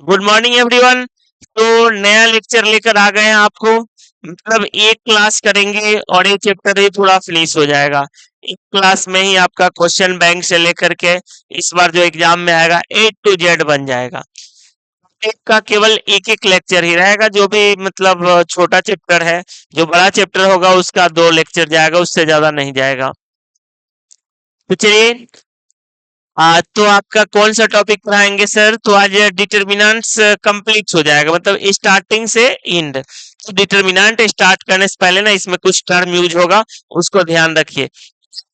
Good morning everyone. तो नया lecture लेकर आ गए हैं आपको। मतलब एक क्लास करेंगे और एक चैप्टर ही पूरा फिनिश हो जाएगा। एक क्लास में ही आपका क्वेश्चन बैंक से लेकर के इस बार जो एग्जाम में आएगा A to Z बन जाएगा। एक का केवल एक एक लेक्चर ही रहेगा, जो भी मतलब छोटा चैप्टर है। जो बड़ा चैप्टर होगा उसका 2 लेक्चर जाएगा, उससे ज्यादा नहीं जाएगा। तो चलिए, तो आपका कौन सा टॉपिक पढ़ाएंगे सर? तो आज डिटरमिनेंट्स कंप्लीट हो जाएगा, मतलब स्टार्टिंग से एंड। तो डिटरमिनेंट स्टार्ट करने से पहले ना इसमें कुछ टर्म यूज होगा, उसको ध्यान रखिए।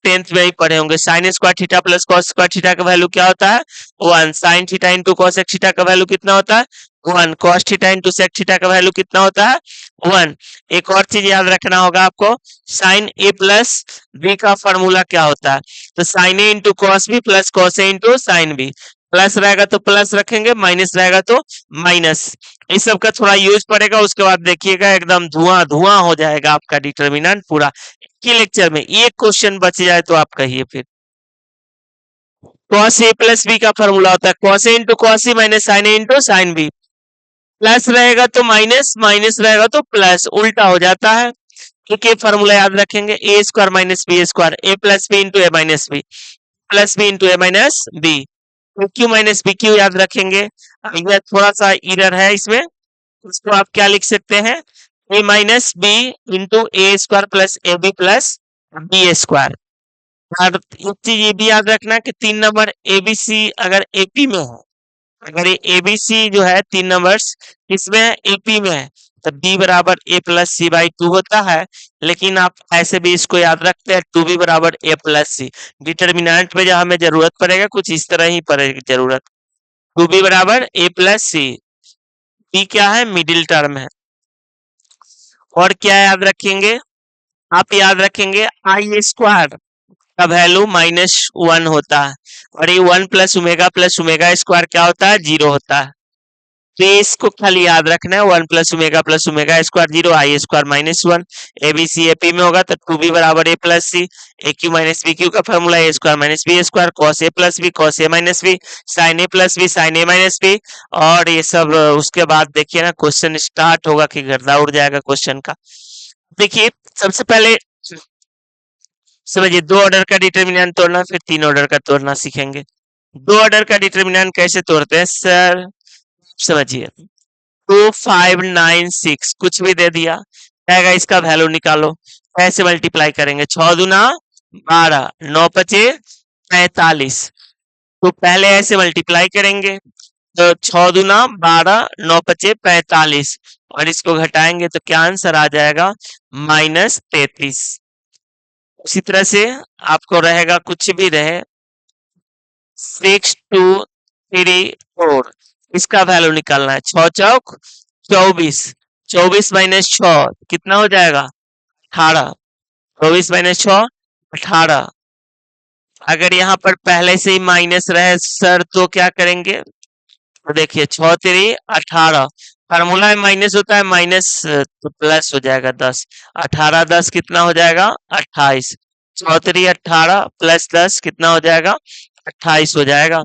10th में ही पढ़े होंगे। Sine square theta plus cos square theta का वैल्यू क्या होता है? 1। Sine theta into cosec theta का वैल्यू कितना होता है? 1। Cos theta into sec theta का वैल्यू कितना होता है? 1। एक और चीज याद रखना होगा आपको, साइन ए प्लस बी का फॉर्मूला क्या होता है? तो sine A into cos B plus cos A into sine B. Plus रहेगा तो प्लस रखेंगे, माइनस रहेगा तो माइनस। इस सब का थोड़ा यूज पड़ेगा, उसके बाद देखिएगा एकदम धुआं धुआं हो जाएगा आपका डिटरमिनेंट पूरा। के लेक्चर में एक क्वेश्चन बच जाए तो आप कहिए फिर। कॉस ए प्लस बी का फॉर्मूला होता है cos A into cos C minus sign A into sine B. Plus रहेगा तो माइनस, माइनस रहेगा तो प्लस, उल्टा हो जाता है। एक फॉर्मूला याद रखेंगे, A square minus B square, A plus B into A minus B, plus B into A minus B. Q minus B cube याद रखेंगे। यह थोड़ा सा इरर है इसमें, इसको आप क्या लिख सकते हैं? A minus B into A square plus A B plus B square. और एक चीज ये भी याद रखना कि 3 नंबर एबीसी अगर एपी में है, अगर ये एबीसी जो है 3 नंबर्स इसमें है, एपी में है, तो बी बराबर ए प्लस सी बाई 2 होता है। लेकिन आप ऐसे भी इसको याद रखते हैं, 2b बराबर ए प्लस सी। डिटर्मिनेंट में जब हमें जरूरत पड़ेगा कुछ इस तरह ही पड़ेगी जरूरत। 2b बराबर ए प्लस सी। बी क्या है? मिडिल टर्म है। और क्या याद रखेंगे? आप याद रखेंगे आई स्क्वायर का वैल्यू -1 होता है, और ये 1 प्लस ओमेगा स्क्वायर क्या होता है? 0 होता है। तो ये इसको खाली याद रखना है, 1 plus omega square 0, i square -1। A B C A P में होगा तो 2b बराबर A plus C. A Q minus B cube का formula A square minus B square, cos A plus B cos A minus B, sine A plus B sine A minus B. और ये सब उसके बाद देखिए ना question start होगा कि गर्दा उड़ जाएगा क्वेश्चन का। देखिए, सबसे पहले समझिए, 2 ऑर्डर का डिटर्मिनेंट तोड़ना, फिर 3 ऑर्डर का तोड़ना सीखेंगे। 2 ऑर्डर का डिटर्मिनेंट कैसे तोड़ते हैं सर? समझिए, 2596 कुछ भी दे दिया, कहेगा इसका वैल्यू निकालो। कैसे मल्टीप्लाई करेंगे? 6 दूना 12, 9 पचे 45। तो पहले ऐसे मल्टीप्लाई करेंगे, तो 6 दूना 12, 9 पचे 45, और इसको घटाएंगे तो क्या आंसर आ जाएगा? -33। उसी तरह से आपको रहेगा, कुछ भी रहे, 6234, इसका वैल्यू निकालना है। 6 चौक 24, 24 माइनस 6 कितना हो जाएगा? 18। 24 माइनस 6 18। अगर यहाँ पर पहले से ही माइनस रहे सर तो क्या करेंगे? तो देखिए, 6 3 18, फार्मूला में माइनस होता है, माइनस तो प्लस हो जाएगा 10। 18 10 कितना हो जाएगा? 28। 6 3 18 प्लस 10 कितना हो जाएगा? 28 हो जाएगा।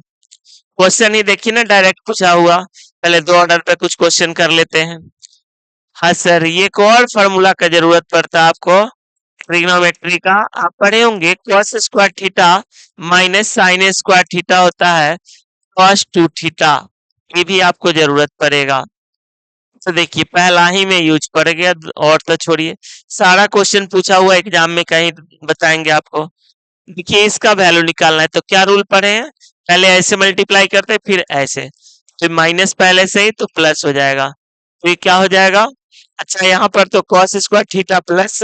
क्वेश्चन ही देखिए ना, डायरेक्ट पूछा हुआ। पहले 2 ऑर्डर पे कुछ क्वेश्चन कर लेते हैं। हाँ सर, ये एक और फॉर्मूला का जरूरत पड़ता है आपको, ट्रिग्नोमेट्री का। आप पढ़े होंगे cos square theta minus sign square theta होता है cos 2 थीटा। ये भी आपको जरूरत पड़ेगा। तो देखिए, पहला ही में यूज पड़ गया, और तो छोड़िए, सारा क्वेश्चन पूछा हुआ एग्जाम में कहीं बताएंगे आपको। देखिए, इसका वैल्यू निकालना है तो क्या रूल पढ़े हैं? पहले ऐसे मल्टीप्लाई करते फिर ऐसे, तो माइनस पहले से ही तो प्लस हो जाएगा। तो ये क्या हो जाएगा? अच्छा, यहाँ पर तो cos square theta plus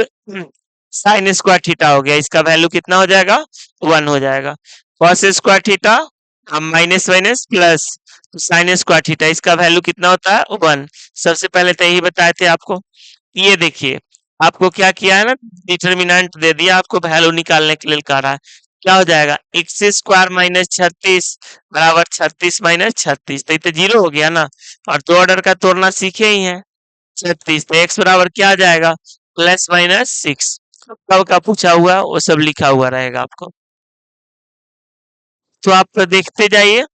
sign square theta हो गया, इसका वैल्यू कितना हो जाएगा? 1 हो जाएगा। कॉस स्क्वायर थीटा हम माइनस माइनस प्लस, तो साइन स्क्वायर थीटा इसका वैल्यू कितना होता है? 1। सबसे पहले तो यही बताए थे आपको। ये देखिए, आपको क्या किया है ना, डिटर्मिनेंट दे दिया, आपको वैल्यू निकालने के लिए कह रहा है। क्या हो जाएगा? एक्स स्क्वायर माइनस 36 बराबर 36 माइनस 36, तो ये तो 0 हो गया ना। और 2 ऑर्डर का तोड़ना सीखे ही हैं। 36, तो एक्स बराबर क्या आ जाएगा? +-6। कब का पूछा हुआ वो सब लिखा हुआ रहेगा आपको। तो आप देखते जाइए,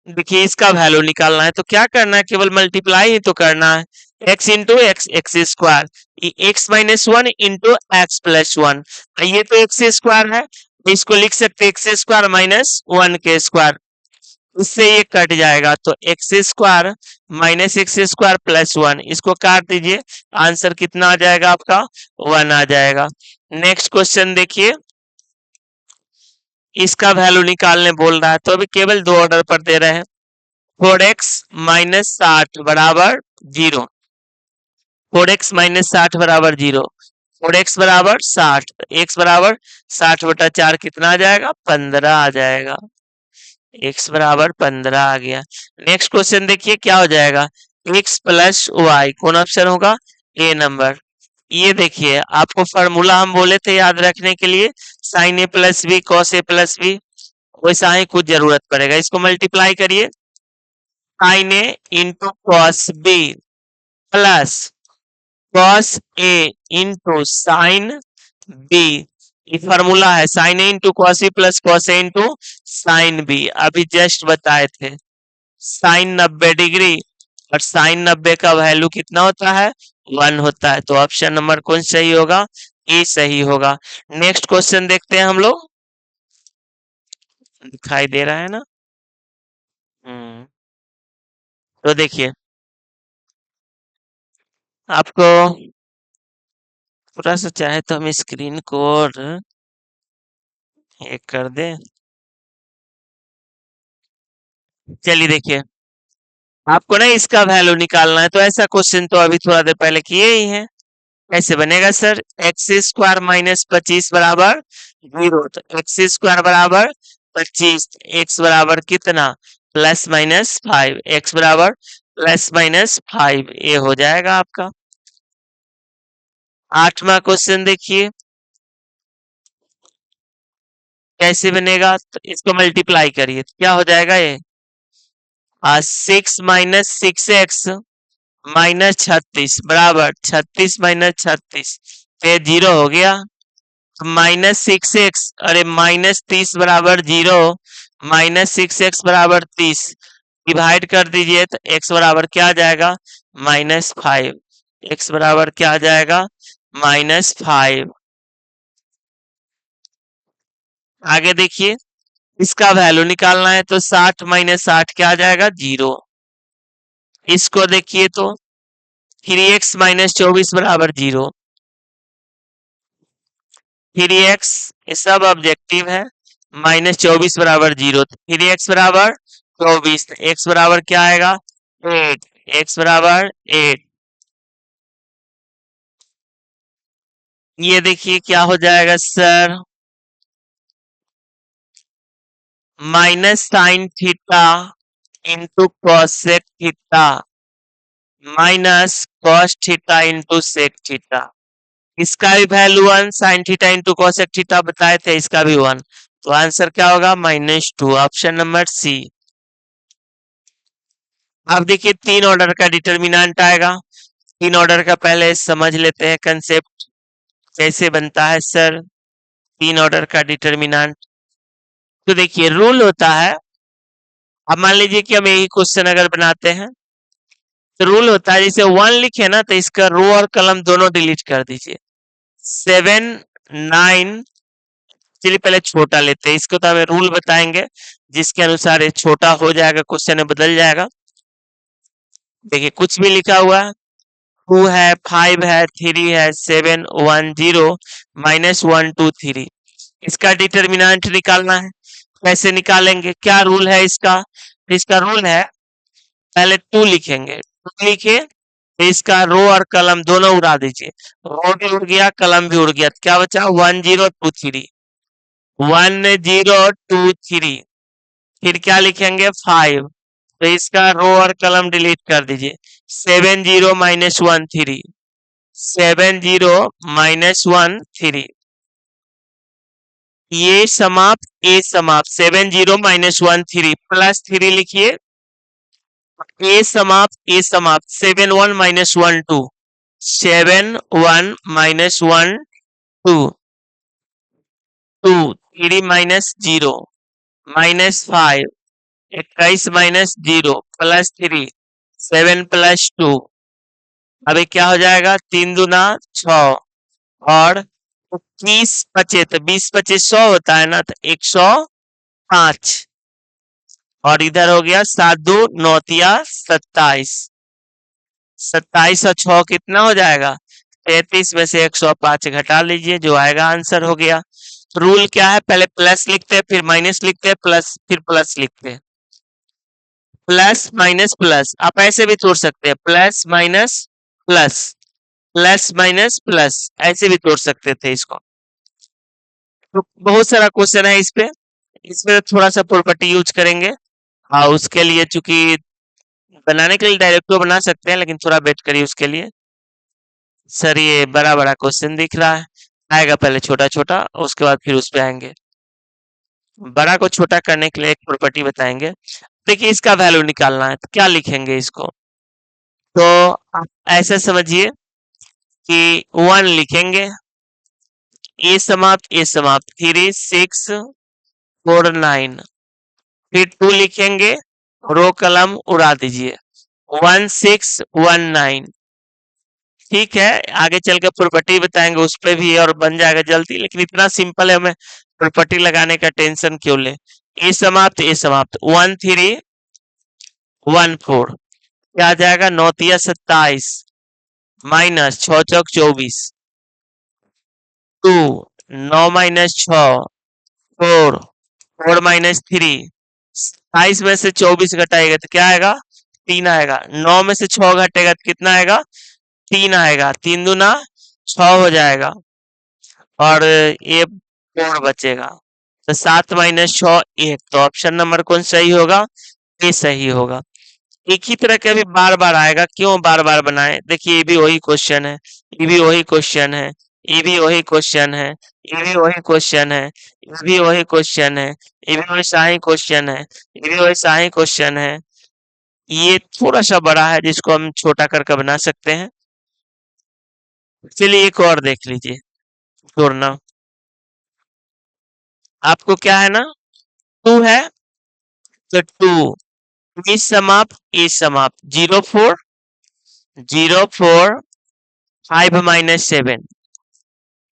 देखिए इसका वैल्यू निकालना है तो क्या करना है, केवल मल्टीप्लाई ही तो करना है। x into x, x square, x minus one into x plus one. ये तो एक्स स्क्वायर है, इसको लिख सकते एक्स स्क्वायर माइनस वन के स्क्वायर, इससे ये कट जाएगा तो x square minus x square plus one, इसको काट दीजिए, आंसर कितना आ जाएगा आपका, वन आ जाएगा। नेक्स्ट क्वेश्चन देखिए, इसका वैल्यू निकालने बोल रहा है तो अभी केवल दो ऑर्डर पर दे रहे हैं। 4x माइनस 60 बराबर जीरो, 4x माइनस 60 बराबर जीरो, 4x बराबर 60, x बराबर 60/4 कितना आ जाएगा, 15 आ जाएगा, x बराबर 15 आ गया। नेक्स्ट क्वेश्चन देखिए क्या हो जाएगा, x प्लस वाई, कौन ऑप्शन होगा, ए नंबर। ये देखिए आपको फॉर्मूला हम बोले थे याद रखने के लिए, sine A plus B cos A plus B, वैसा ही कुछ जरूरत पड़ेगा, इसको मल्टीप्लाई करिए, sine A into cos B plus cos A into sine B, ये फॉर्मूला है, sine A into cos B plus cos A into sine B, अभी जस्ट बताए थे। साइन 90 डिग्री और साइन 90 का वैल्यू कितना होता है, वन होता है, तो ऑप्शन नंबर कौन सही होगा, ए सही होगा। नेक्स्ट क्वेश्चन देखते हैं हम लोग, दिखाई दे रहा है ना। तो देखिए आपको थोड़ा सा चाहे तो हम स्क्रीन को और एक कर दें, चलिए देखिए आपको ना इसका वैल्यू निकालना है, तो ऐसा क्वेश्चन तो अभी थोड़ा देर पहले किए ही हैं। कैसे बनेगा सर, एक्स स्क्वायर माइनस 25 बराबर जीरो, तो एक्स स्क्वायर बराबर 25, एक्स बराबर कितना, प्लस माइनस 5, एक्स बराबर प्लस माइनस 5, ये हो जाएगा आपका। 8वां क्वेश्चन देखिए कैसे बनेगा, तो इसको मल्टीप्लाई करिए तो क्या हो जाएगा ये, 6 - 6x माइनस 36 बराबर 36 माइनस 36, तो ये जीरो हो गया। -6x, अरे -30 बराबर जीरो, -6x बराबर 30, डिवाइड कर दीजिए तो x बराबर क्या आ जाएगा, -5, x बराबर क्या आ जाएगा, -5। आगे देखिए इसका वैल्यू निकालना है तो 60 - 60 क्या आ जाएगा, जीरो। इसको देखिए तो 3x - 24 बराबर जीरो, 3x ये सब ऑब्जेक्टिव है, -24 बराबर जीरो, 3x बराबर 24, x बराबर क्या आएगा, 8, x बराबर 8। ये देखिए क्या हो जाएगा sir, minus sine theta into cosec theta minus cos theta into sec theta, इसका भी value one, sine theta into cosec theta बताए थे, इसका भी वन, तो आंसर क्या होगा, -2, ऑप्शन नंबर सी। अब देखिए तीन ऑर्डर का डिटर्मिनेंट आएगा, तीन ऑर्डर का पहले समझ लेते हैं कंसेप्ट कैसे बनता है सर, तीन ऑर्डर का डिटर्मिनेंट। तो देखिए रूल होता है, अब मान लीजिए कि हम यही क्वेश्चन अगर बनाते हैं तो रूल होता है, जैसे वन लिखे ना तो इसका रो और कलम दोनों डिलीट कर दीजिए। 7 9, चलिए पहले छोटा लेते हैं, इसको तो हमें रूल बताएंगे जिसके अनुसार ये छोटा हो जाएगा, क्वेश्चन में बदल जाएगा। देखिए कुछ भी लिखा हुआ है, 2 है, 5 है, 3 है, 7 1 0 -1 2 3, इसका डिटर्मिनेंट निकालना है। कैसे निकालेंगे, क्या रूल है इसका, इसका रूल है पहले 2 लिखेंगे, 2 लिखे तो इसका रो और कलम दोनों उड़ा दीजिए, रो भी उड़ गया कलम भी उड़ गया, तो क्या बचा 1 0 2 3, 1 0 2 3, फिर क्या लिखेंगे 5, तो इसका रो और कलम डिलीट कर दीजिए, 7 0 -1 3, 7 0 -1 3, ये समाप्त ए समाप्त, 7 0 -1 3 प्लस 3 लिखिए, ए समाप्त ए समाप्त, 7 1 -1 2, 7 1 -1 2, 2 3 -0 -5, 21 माइनस 0 प्लस 3, 7 प्लस 2, अभी क्या हो जाएगा, 3 दूना 6, और 20 बचे तो 20 25 100 होता है ना, तो 105, और इधर हो गया 7 2 9 27, 27 और 6 कितना हो जाएगा, 33 में से 105 घटा लीजिए, जो आएगा आंसर हो गया। रूल क्या है, पहले प्लस लिखते हैं, फिर माइनस लिखते हैं, प्लस फिर प्लस लिखते हैं, प्लस माइनस प्लस, आप ऐसे भी तोड़ सकते हैं, plus minus plus, plus minus plus, ऐसे भी तोड़ सकते थे इसको। तो बहुत सारा क्वेश्चन है इस पे, इसमें थोड़ा सा प्रॉपर्टी यूज करेंगे। हाँ, उसके लिए चूंकि बनाने के लिए डायरेक्ट तो बना सकते हैं, लेकिन थोड़ा वेट करिए उसके लिए। सर ये बड़ा बड़ा क्वेश्चन दिख रहा है, आएगा पहले छोटा छोटा, उसके बाद फिर उस पे आएंगे। बड़ा को छोटा करने के लिए एक प्रॉपर्टी बताएंगे। देखिए इसका वैल्यू निकालना है, तो क्या लिखेंगे इसको, तो आप ऐसे समझिए कि 1 लिखेंगे, ए समाप्त 3 6 4 9, फिर 2 लिखेंगे, रो कलम उड़ा दीजिए, 1 6 1 9। ठीक है, आगे चल के प्रॉपर्टी बताएंगे उस पे भी, और बन जाएगा जल्दी, लेकिन इतना सिंपल है, हमें प्रॉपर्टी लगाने का टेंशन क्यों ले। ए समाप्त 1 3 1 4, क्या आ जाएगा, 9 27, माइनस 6 चौक 24, 2 9 माइनस 6 4, 4 माइनस 3, 27 में से 24 घटाएगा तो क्या आएगा, 3 आएगा, 9 में से 6 घटेगा तो कितना आएगा, 3 आएगा, 3 दूना 6 हो जाएगा, और ये 4 बचेगा, तो 7 माइनस 6 1, तो ऑप्शन नंबर कौन सही होगा, ये सही होगा। एक ही तरह के अभी बार बार आएगा, क्यों बार बार बनाए, देखिए ये भी वही क्वेश्चन है, ये भी वही क्वेश्चन है, ये भी वही क्वेश्चन है, ये भी वही क्वेश्चन है, ये भी वही क्वेश्चन है, ये भी वही शाही क्वेश्चन है, ये भी वही शाही क्वेश्चन है। ये थोड़ा सा बड़ा है, जिसको हम छोटा करके बना सकते हैं। चलिए एक और देख लीजिए, जोड़ना, आपको क्या है ना, 2 है, तो 2 ई समाप्त 0 4 0 4 5 माइनस 7,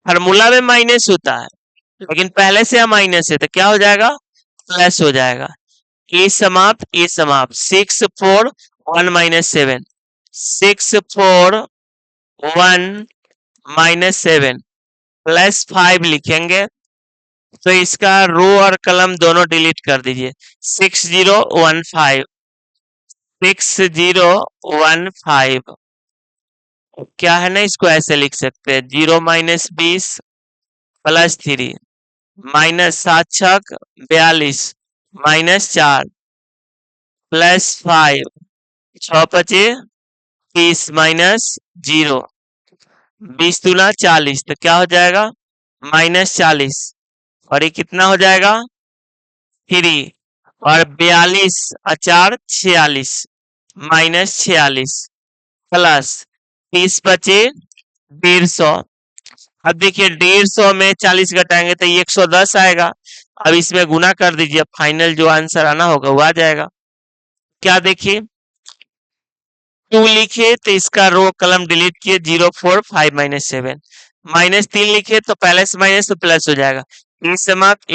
फार्मूला में माइनस होता है, लेकिन पहले से माइनस है तो क्या हो जाएगा, प्लस हो जाएगा, ए समाप्त 6 4 1 माइनस 7, 6 4 1 माइनस 7 प्लस 5 लिखेंगे, तो इसका रो और कलम दोनों डिलीट कर दीजिए, 6015, 6015, क्या है ना, इसको ऐसे लिख सकते हैं, 0 माइनस 20 प्लस 3, माइनस 7 छक 42, माइनस 4 प्लस 5, 6 पचे 30, माइनस 0, 20 दूना 40, तो क्या हो जाएगा, माइनस 40, और ये कितना हो जाएगा, 3, और 42 4 46, माइनस 46, प्लस 30 बचे 150। अब देखिए 150 में 40 घटाएंगे तो ये 110 आएगा, अब इसमें गुना कर दीजिए, फाइनल जो आंसर आना होगा वो आ जाएगा। क्या देखिए, 2 लिखे तो इसका रो कलम डिलीट किए, 0 4 5 माइनस 7, माइनस 3 लिखे तो पहले से माइनस तो प्लस हो जाएगा, ए समाप्त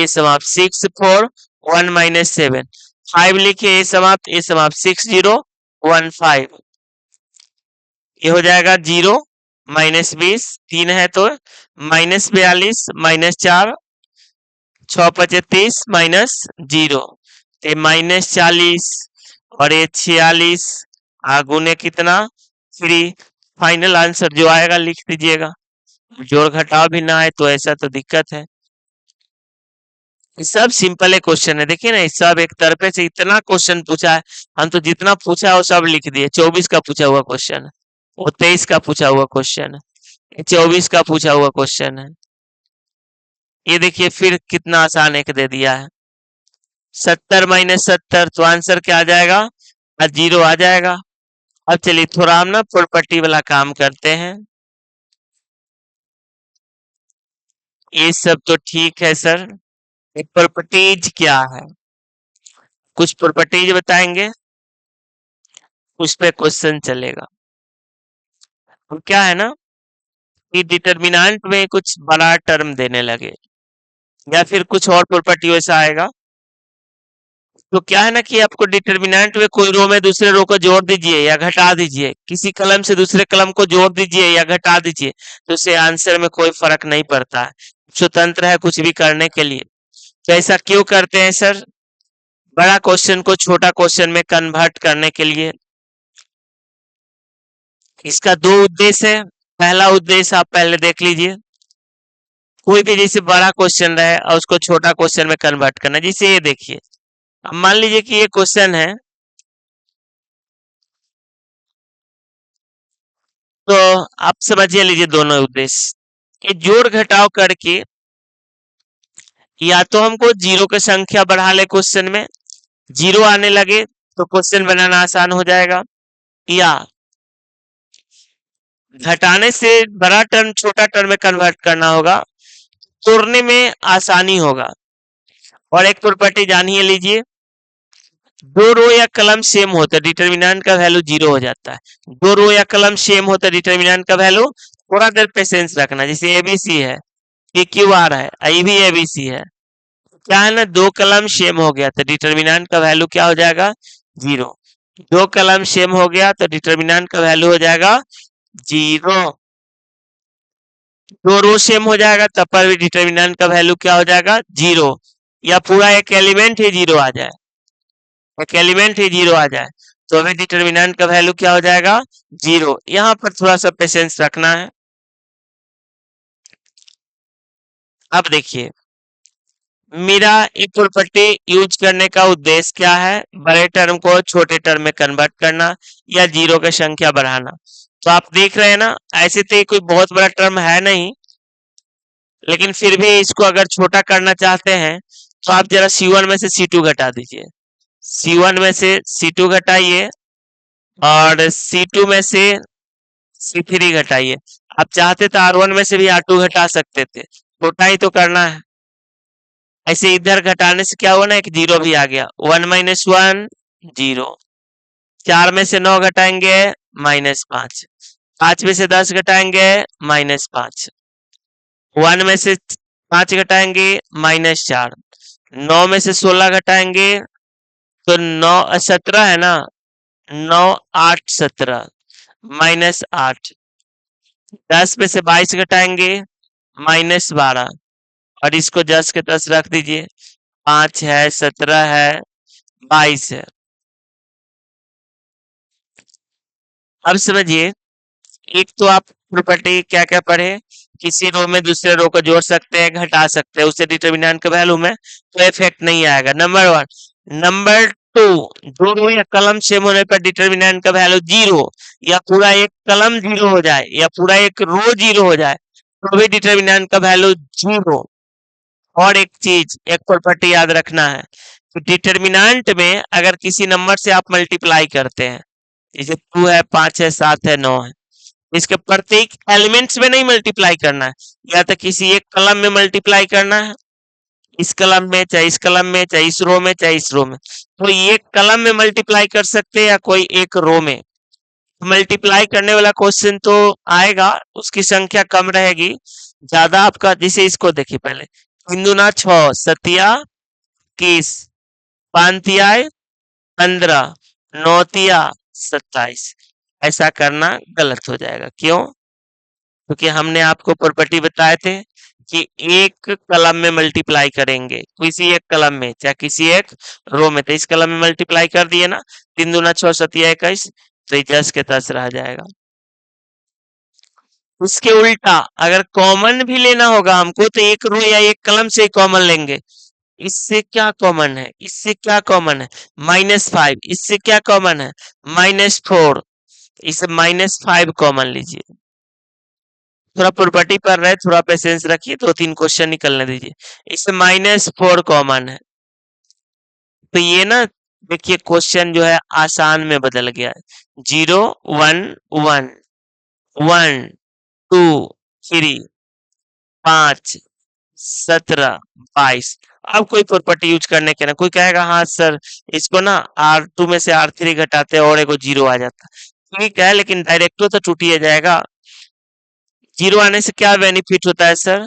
6 4 1 माइनस 7, 5 लिखे ए समाप्त 6 0 1 5, ये हो जाएगा 0 माइनस 20, 3 है तो माइनस 42, माइनस 4 6 पचे 30, माइनस 0, ये माइनस 40 और ये 46, आगुने कितना 3, फाइनल आंसर जो आएगा लिख दीजिएगा, जोड़ घटाव भी ना आए तो ऐसा तो दिक्कत है। ये सब सिंपल है क्वेश्चन है, देखिए ना, ये सब एक तरफे से इतना क्वेश्चन पूछा है, हम तो जितना पूछा है वो सब लिख दिए, 24 का पूछा हुआ क्वेश्चन है, वो 23 का पूछा हुआ क्वेश्चन है, 24 का पूछा हुआ क्वेश्चन है। ये देखिए फिर कितना आसान एक दे दिया है, 70 माइनस 70, तो आंसर क्या आ जाएगा, 0 आ जाएगा। अब चलिए थोड़ा हम ना प्रॉपर्टी वाला काम करते हैं, ये सब तो ठीक है सर, प्रॉपर्टीज क्या है, कुछ प्रॉपर्टीज बताएंगे, उस पे क्वेश्चन चलेगा। अब क्या है ना कि डिटर्मिनेंट में कुछ बड़ा टर्म देने लगे या फिर कुछ और प्रॉपर्टी वैसा आएगा, तो क्या है ना कि आपको डिटर्मिनेंट में कोई रो में दूसरे रो को जोड़ दीजिए या घटा दीजिए, किसी कलम से दूसरे कलम को जोड़ दीजिए या घटा दीजिए, तो उससे आंसर में कोई फर्क नहीं पड़ता है, स्वतंत्र है कुछ भी करने के लिए। तो ऐसा क्यों करते हैं सर? बड़ा क्वेश्चन को छोटा क्वेश्चन में कन्वर्ट करने के लिए। इसका दो उद्देश्य है। पहला उद्देश्य आप पहले देख लीजिए, कोई भी जैसे बड़ा क्वेश्चन रहे और उसको छोटा क्वेश्चन में कन्वर्ट करना। जैसे ये देखिए, अब मान लीजिए कि ये क्वेश्चन है, तो आप समझिए लीजिए दोनों उद्देश्य कि जोड़ घटाव करके या तो हमको जीरो की संख्या बढ़ा ले, क्वेश्चन में जीरो आने लगे तो क्वेश्चन बनाना आसान हो जाएगा, या घटाने से बड़ा टर्म छोटा टर्म में कन्वर्ट करना होगा, तोड़ने में आसानी होगा। और एक प्रॉपर्टी जानिए लीजिए, दो रो या कलम सेम होता है डिटर्मिनेंट का वैल्यू जीरो हो जाता है। दो रो या कलम सेम होता है डिटर्मिनेंट का वैल्यू, थोड़ा देर पेशेंस रखना। जैसे एबीसी है, ये क्यू आर है, आई भी एबीसी है, क्या है ना दो कलम सेम हो गया तो डिटर्मिनेंट का वैल्यू क्या हो जाएगा? जीरो। दो कलम सेम हो गया तो डिटर्मिनेंट का वैल्यू हो जाएगा जीरो। दो रो सेम हो जाएगा तब पर भी डिटर्मिनेंट का वैल्यू क्या हो जाएगा? जीरो। या पूरा एक एलिमेंट ही जीरो आ जाए, एक एलिमेंट ही जीरो आ जाए, तो अभी डिटर्मिनेंट का वैल्यू क्या हो जाएगा? जीरो। यहाँ पर थोड़ा सा पेशेंस रखना है। अब देखिए, मेरा एक प्रॉपर्टी यूज करने का उद्देश्य क्या है? बड़े टर्म को छोटे टर्म में कन्वर्ट करना या जीरो की संख्या बढ़ाना। तो आप देख रहे हैं ना, ऐसे तो ये कोई बहुत बड़ा टर्म है नहीं, लेकिन फिर भी इसको अगर छोटा करना चाहते हैं तो आप जरा C1 में से C2 घटा दीजिए। C1 में से C2 घटाइए और C2 में से C3 घटाइए। आप चाहते तो R1 में से भी R2 घटा सकते थे, छोटा ही तो करना है। ऐसे इधर घटाने से क्या हुआ ना, एक जीरो भी आ गया, 1 - 1 जीरो। 4 में से 9 घटाएंगे -5, 5 में से 10 घटाएंगे -5, 1 में से 5 घटाएंगे -4, 9 में से 16 घटाएंगे तो 9 17 है ना, 9 8 17 -8, 10 में से 22 घटाएंगे -12, और इसको 10 के 10 रख दीजिए, 5 है 17 है 22 है। अब समझिए, एक तो आप प्रॉपर्टी क्या क्या पढ़े, किसी रो में दूसरे रो को जोड़ सकते हैं, घटा सकते हैं, उससे डिटर्मिनेंट का वैल्यू में तो इफेक्ट नहीं आएगा, नंबर वन। नंबर टू, दो रो या कलम सेम होने पर डिटर्मिनेंट का वैल्यू जीरो, या पूरा एक कलम जीरो हो जाए या पूरा एक रो जीरो हो जाए तो भी डिटर्मिनेंट का वैल्यू जीरो। और एक चीज, एक प्रॉपर्टी याद रखना है कि डिटर्मिनेंट में अगर किसी नंबर से आप मल्टीप्लाई करते हैं, जैसे 2 है 5 है 7 है 9 है, इसके प्रत्येक एलिमेंट्स में नहीं मल्टीप्लाई करना है, या तो किसी एक कलम में मल्टीप्लाई करना है, इस कलम में चाहे इस कलम में चाहे इस रो में चाहे इस रो में, तो ये कलम में मल्टीप्लाई कर सकते हैं या कोई एक रो में। मल्टीप्लाई करने वाला क्वेश्चन तो आएगा, उसकी संख्या कम रहेगी, ज्यादा आपका। जैसे इसको देखिए पहले, 3 दूना 6, सतिया 21, 5 तियाय 15, 9 तिया 27। ऐसा करना गलत हो जाएगा। क्यों? क्योंकि हमने आपको प्रॉपर्टी बताए थे कि एक कलम में मल्टीप्लाई करेंगे, किसी एक कलम में चाहे किसी एक रो में, तो इस कलम में मल्टीप्लाई कर दिए ना, 3 दूना 6 सतिया 21, तो ये 10 के 10 रह जाएगा। उसके उल्टा अगर कॉमन भी लेना होगा हमको तो एक रो या एक कलम से कॉमन लेंगे। इससे क्या कॉमन है, इससे क्या कॉमन है? -5। इससे क्या कॉमन है? -4। इसे -5 कॉमन लीजिए। थोड़ा प्रॉपर्टी पर रहे, थोड़ा पेशेंस रखिए, 2-3 क्वेश्चन निकलने दीजिए। इससे -4 कॉमन है, तो ये ना देखिए क्वेश्चन जो है आसान में बदल गया है। 0 1 1 1 2 3 5 17, 22। अब कोई प्रॉपर्टी यूज करने के ना, कोई कहेगा हाँ सर इसको ना R2 में से R3 घटाते और एगो जीरो आ जाता। ठीक है, लेकिन डायरेक्टो तो टूट ही जाएगा। जीरो आने से क्या बेनिफिट होता है सर?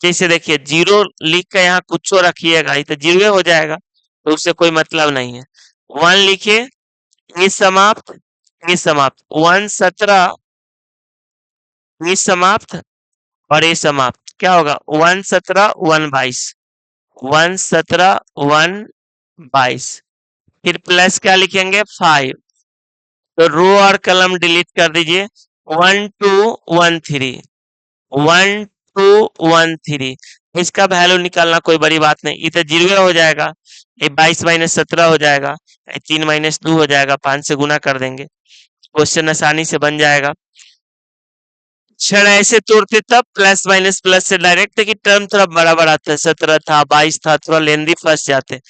जैसे देखिए जीरो लिख के यहाँ कुछ रखिएगा ये तो जीरो हो जाएगा, तो उससे कोई मतलब नहीं है। 1 लिखिए, ये समाप्त, ये समाप्त, 1 17, ये समाप्त और ये समाप्त, क्या होगा 1 17 1 22, 1 17 1 22। फिर प्लस क्या लिखेंगे 5, तो रो और कलम डिलीट कर दीजिए। 1 2 1 3, 1 2 1 3। इसका वैल्यू निकालना कोई बड़ी बात नहीं, ये तो जीरो हो जाएगा। ये 22 माइनस 17 हो जाएगा, 3 माइनस 2 हो जाएगा, 5 से गुना कर देंगे, क्वेश्चन आसानी से बन जाएगा। क्षण ऐसे तोड़ते तब प्लस माइनस प्लस से डायरेक्ट की टर्म थोड़ा बड़ा बड़ा था, 17 था 22 था, थोड़ा लेंदी फंस जाते।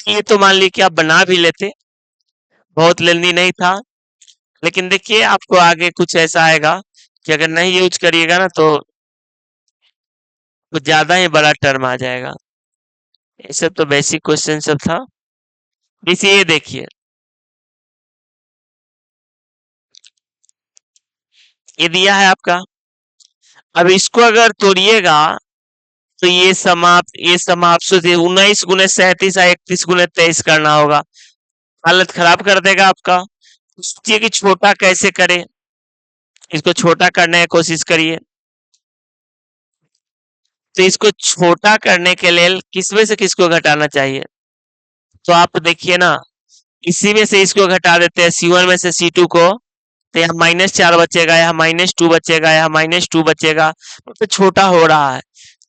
ये तो मान लीजिए कि आप बना भी लेते, बहुत लेंदी नहीं था। लेकिन देखिए आपको आगे कुछ ऐसा आएगा कि अगर नहीं यूज करिएगा ना तो कुछ ज्यादा ही बड़ा टर्म आ जाएगा। ये सब तो बेसिक क्वेश्चन सब था। इसे ये देखिए, ये दिया है आपका। अब इसको अगर तोड़िएगा तो ये समाप्त सोचिए, 19 गुने 37 या 31 गुने 23 करना होगा, हालत खराब कर देगा आपका। सोचिए कि छोटा कैसे करें, इसको छोटा करने की कोशिश करिए। तो इसको छोटा करने के लिए किसमें से किसको घटाना चाहिए? तो आप देखिए ना, इसी में से इसको घटा देते हैं, C1 में से C2 को, तो यहाँ -4 बचेगा, यहाँ -2 बचेगा, यहाँ -2 बचेगा, तो छोटा हो रहा है।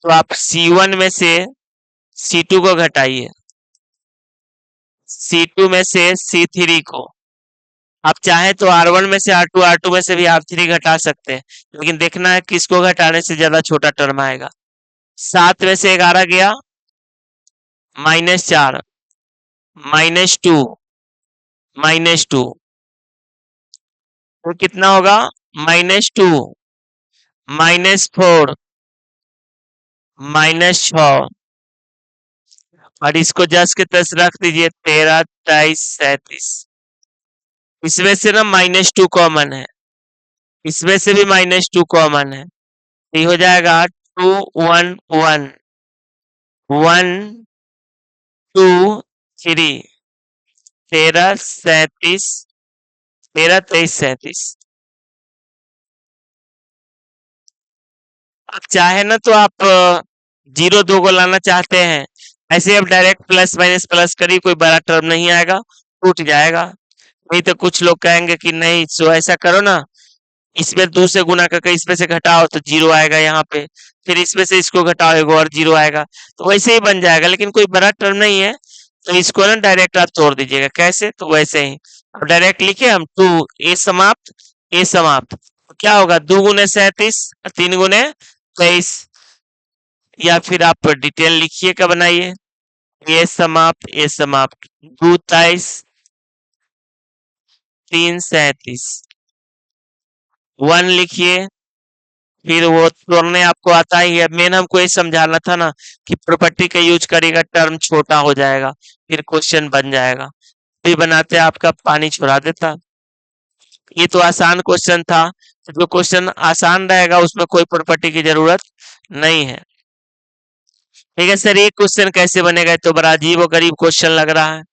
तो आप C1 में से C2 को घटाइए, C2 में से C3 को। आप चाहे तो R1 में से R2, R2 में से भी R3 घटा सकते हैं, लेकिन देखना है किसको घटाने से ज्यादा छोटा टर्म आएगा। 7 में से 11 गया, -4, -2, -2, तो कितना होगा -2, -4, -6, और इसको जस के तस रख दीजिए, 13 23 37। इसमें से ना -2 कॉमन है, इसमें से भी -2 कॉमन है, ये हो जाएगा 2 1 1 1 2 3, 13 37, 13 23 37। आप चाहे ना तो आप 0 2 को लाना चाहते हैं, ऐसे अब डायरेक्ट प्लस माइनस प्लस करिए, कोई बड़ा टर्म नहीं आएगा, टूट जाएगा। नहीं तो कुछ लोग कहेंगे कि नहीं सो ऐसा करो ना, इसमें 2 से गुना करके इसमें से घटाओ तो जीरो आएगा यहाँ पे, फिर इसमें से इसको घटाओ एगो और जीरो आएगा, तो वैसे ही बन जाएगा, लेकिन कोई बड़ा टर्म नहीं है। तो इसको ना डायरेक्ट आप तोड़ दीजिएगा, कैसे? तो वैसे ही अब डायरेक्ट लिखे हम 2, ए समाप्त, ए समाप्त, तो क्या होगा 2 गुने 37, 3 गुने 23, या फिर आप डिटेल लिखिए का बनाइए, ए समाप्त, ए समाप्त, 2 23, 3 37, 1 लिखिए, फिर वो तोड़ने आपको आता ही है। मेन हमको ये समझाना था ना कि प्रॉपर्टी का यूज करेगा, टर्म छोटा हो जाएगा, फिर क्वेश्चन बन जाएगा। फिर बनाते आपका पानी छुड़ा देता। ये तो आसान क्वेश्चन था, तो जो क्वेश्चन आसान रहेगा उसमें कोई प्रॉपर्टी की जरूरत नहीं है। ठीक है सर, ये क्वेश्चन कैसे बनेगा? तो बड़ा अजीब और गरीब क्वेश्चन लग रहा है।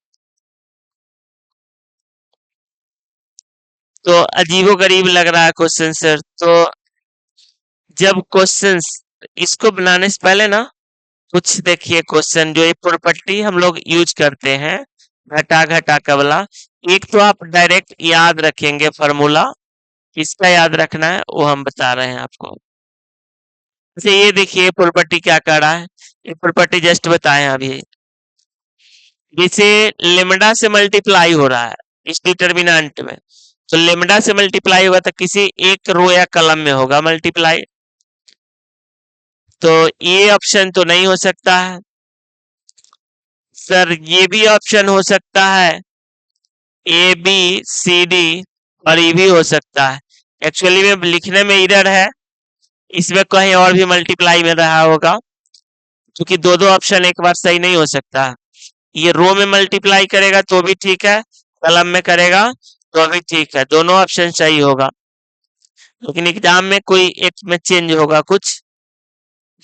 तो अजीबो गरीब लग रहा है क्वेश्चन सर। तो जब क्वेश्चंस इसको बनाने से पहले ना कुछ देखिए, क्वेश्चन जो ये प्रॉपर्टी हम लोग यूज करते हैं घटा घटा का वाला, एक तो आप डायरेक्ट याद रखेंगे फॉर्मूला, किसका याद रखना है वो हम बता रहे हैं आपको। जैसे ये देखिए प्रॉपर्टी क्या कर रहा है, ये प्रॉपर्टी जस्ट बताए हैं अभी। जैसे लेमडा से मल्टीप्लाई हो रहा है इस डिटर्मिनेंट में, तो लेमडा से मल्टीप्लाई हुआ तो किसी एक रो या कलम में होगा मल्टीप्लाई, तो ये ऑप्शन तो नहीं हो सकता है सर। ये भी ऑप्शन हो सकता है, ए बी सी डी, और ये भी हो सकता है। एक्चुअली में लिखने में इधर है, इसमें कहीं और भी मल्टीप्लाई में रहा होगा, क्योंकि दो दो ऑप्शन एक बार सही नहीं हो सकता। ये रो में मल्टीप्लाई करेगा तो भी ठीक है, कॉलम में करेगा तो भी ठीक है, दोनों ऑप्शन सही होगा। लेकिन एग्जाम में कोई एक में चेंज होगा कुछ,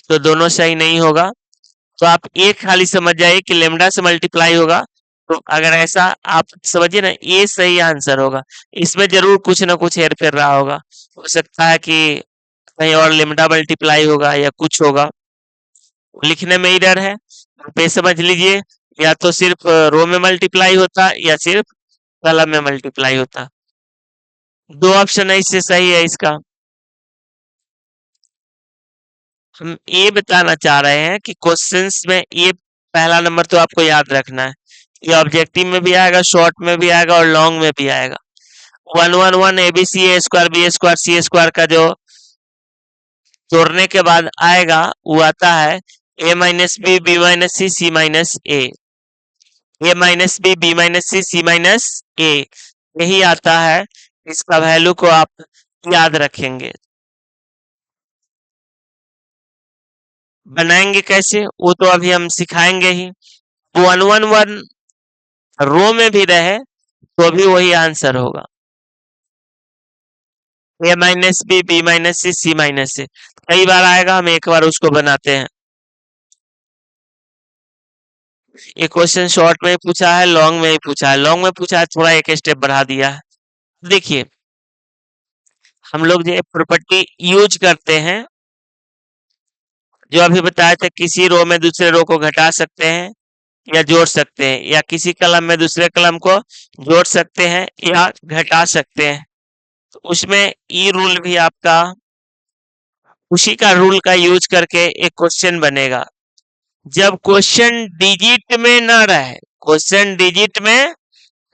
तो दोनों सही नहीं होगा। तो आप एक खाली समझ जाइए कि लेमडा से मल्टीप्लाई होगा, तो अगर ऐसा आप समझिए ना, ये सही आंसर होगा। इसमें जरूर कुछ ना कुछ हेर फेर रहा होगा, हो सकता है कि कहीं और लेमडा मल्टीप्लाई होगा या कुछ होगा, लिखने में ही डर है। आप ये समझ लीजिए, या तो सिर्फ रो में मल्टीप्लाई होता या सिर्फ कॉलम में मल्टीप्लाई होता। दो ऑप्शन है इससे सही है इसका। हम ये बताना चाह रहे हैं कि क्वेश्चंस में ये पहला नंबर तो आपको याद रखना है। ये ऑब्जेक्टिव में भी आएगा, शॉर्ट में भी आएगा और लॉन्ग में भी आएगा। 1 1 1 ABC A square B square C square का जो जोड़ने के बाद आएगा वो आता है A minus B B minus C C minus A, A minus B B minus C C minus A, यही आता है। इसका वैल्यू को आप याद रखेंगे। बनाएंगे कैसे वो तो अभी हम सिखाएंगे ही। 1 1 1 रो में भी रहे तो भी वही आंसर होगा, ए minus B B minus C C minus से कई बार आएगा, हम एक बार उसको बनाते हैं। ये क्वेश्चन शॉर्ट में पूछा है, लॉन्ग में ही पूछा है। लॉन्ग में पूछा है थोड़ा एक स्टेप बढ़ा दिया है। देखिए, हम लोग जो प्रॉपर्टी यूज करते हैं, जो अभी बताया था, किसी रो में दूसरे रो को घटा सकते हैं या जोड़ सकते हैं, या किसी कलम में दूसरे कलम को जोड़ सकते हैं या घटा सकते हैं। तो उसमें ई रूल भी आपका उसी का रूल का यूज करके एक क्वेश्चन बनेगा। जब क्वेश्चन डिजिट में न रहे, क्वेश्चन डिजिट में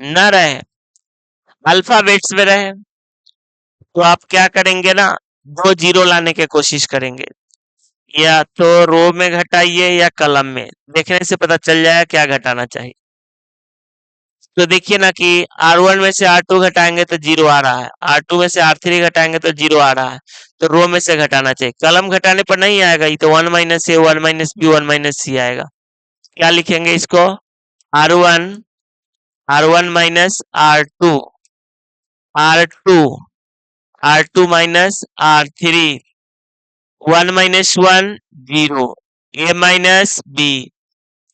न रहे, अल्फाबेट्स में रहे, तो आप क्या करेंगे ना, दो जीरो लाने की कोशिश करेंगे। या तो रो में घटाइए या कलम में, देखने से पता चल जाएगा क्या घटाना चाहिए। तो देखिए ना कि R1 में से R2 घटाएंगे तो जीरो आ रहा है, R2 में से R3 घटाएंगे तो जीरो आ रहा है, तो रो में से घटाना चाहिए। कलम घटाने पर नहीं आएगा, ये तो 1 - A 1 - B 1 - C आएगा। क्या लिखेंगे इसको, R1 R1 minus R2 R2 R2 minus R3 1 - 1 zero, A minus B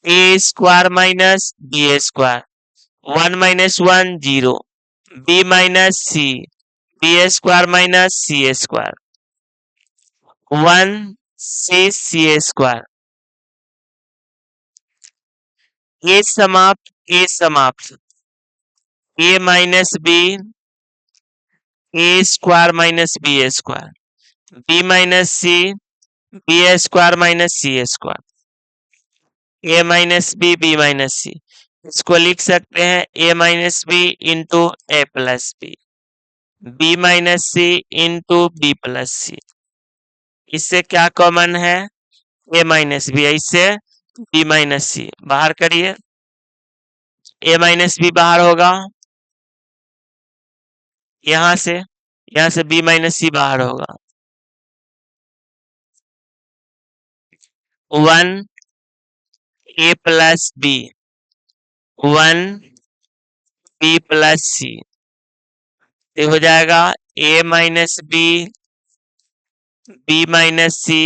A square minus B square 1 - 1 zero, B minus C B square minus C square 1 C square. A समाप्त, A समाप्त, A minus B A square minus B square, B minus C B square minus C square, A minus B B minus C। इसको लिख सकते हैं A minus B into A plus B, B minus C into B plus C। इससे क्या common है, A minus B, इससे B minus C बाहर करिए, A माइनस बी बाहर होगा, यहां से B माइनस C बाहर होगा। 1 A plus B 1 B plus C, ये हो जाएगा A minus B B minus C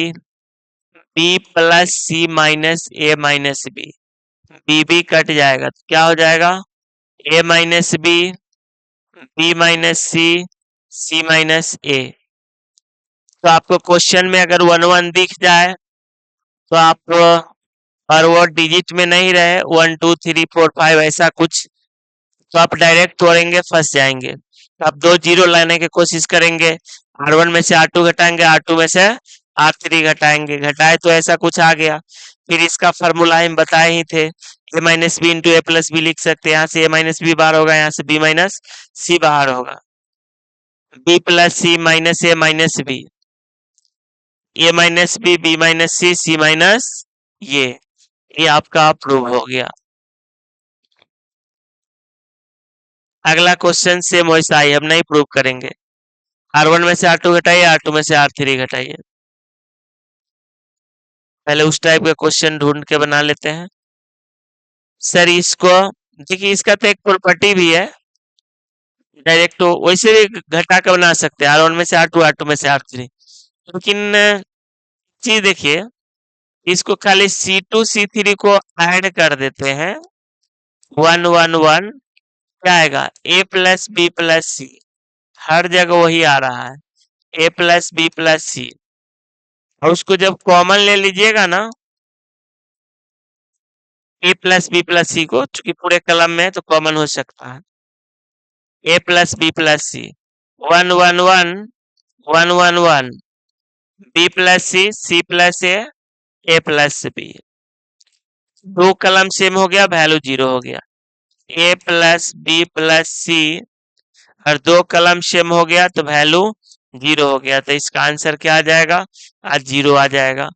B plus C minus A minus B, B cut जाएगा तो क्या हो जाएगा, A minus B B minus C C minus A। तो आपको क्वेश्चन में अगर 1 1 दिख जाए तो आप, और वो डिजिट में नहीं रहे 1 2 3 4 5 ऐसा कुछ, तो आप डायरेक्ट तोड़ेंगे, फंस जाएंगे। तो आप दो जीरो लाने की कोशिश करेंगे, R1 में से R2 घटाएंगे, R2 में से R3 घटाएंगे, घटाए तो ऐसा कुछ आ गया। फिर इसका फॉर्मूला हम बताए ही थे, A minus B into A plus B लिख सकते हैं। यहाँ से A माइनस बी बाहर होगा, यहाँ से B माइनस C बाहर होगा, B plus C minus A minus B, A minus B B minus C C minus ये आपका प्रूव हो गया। अगला क्वेश्चन सेम वैसा ही, हम नहीं प्रूव करेंगे। R1 में से R2 घटाइए, R2 में से R3 घटाइए। पहले उस टाइप का क्वेश्चन ढूंढ के बना लेते हैं। सर इसको देखिए, इसका तो एक प्रॉपर्टी भी है, डायरेक्ट तो वैसे भी घटा के बना सकते हैं, R1 में से R2, R2 में से R3। लेकिन चीज देखिए, इसको खाली C2 C3 को ऐड कर देते हैं, 1 1 1, क्या आएगा, A प्लस बी प्लस सी। हर जगह वही आ रहा है, A plus B plus C. और उसको जब कॉमन ले लीजिएगा ना, A प्लस बी प्लस सी को, चूंकि पूरे कलम में है तो कॉमन हो सकता है, A plus B plus C, 1 1 1 1 1 1, B plus C plus A plus B. दो कलम सेम हो गया, वैल्यू 0 हो गया। A plus B plus C, और दो कलम सेम हो गया तो वैल्यू 0 हो गया, तो इसका आंसर क्या आ जाएगा, आज 0 आ जाएगा।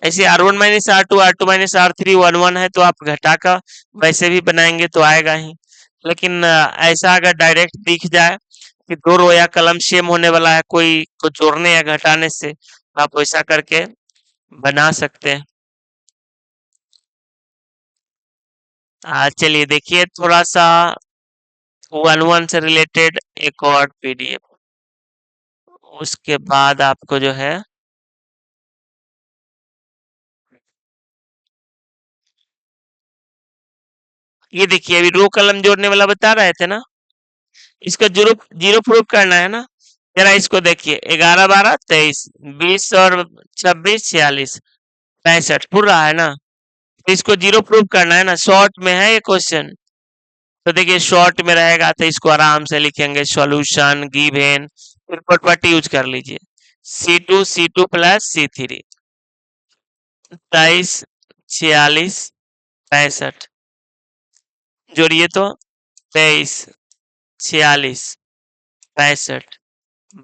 ऐसे R1 minus R2, R2 minus R3 1 1 है, तो आप घटा का वैसे भी बनाएंगे तो आएगा ही। लेकिन ऐसा अगर डायरेक्ट दिख जाए कि दो रो या कलम सेम होने वाला है, कोई को जोड़ने या घटाने से, तो आप वैसा करके बना सकते हैं। चलिए देखिए थोड़ा सा 1 1 से रिलेटेड एक और पीडीएफ, उसके बाद आपको जो है, ये देखिए अभी रो कलम जोड़ने वाला बता रहे थे ना, इसका जीरो जीरो प्रूफ करना है ना। जरा इसको देखिए, 11 12 23, 20 और 26 46 65 पूरा है ना, तो इसको जीरो प्रूफ करना है ना, शॉर्ट में है ये क्वेश्चन। तो देखिए शॉर्ट में रहेगा तो इसको आराम से लिखेंगे, सॉल्यूशन गिवन, फिर प्रॉपर्टी यूज कर लीजिए, C2 प्लस C3, 23 46 65, जोड़िए तो 23 46 65,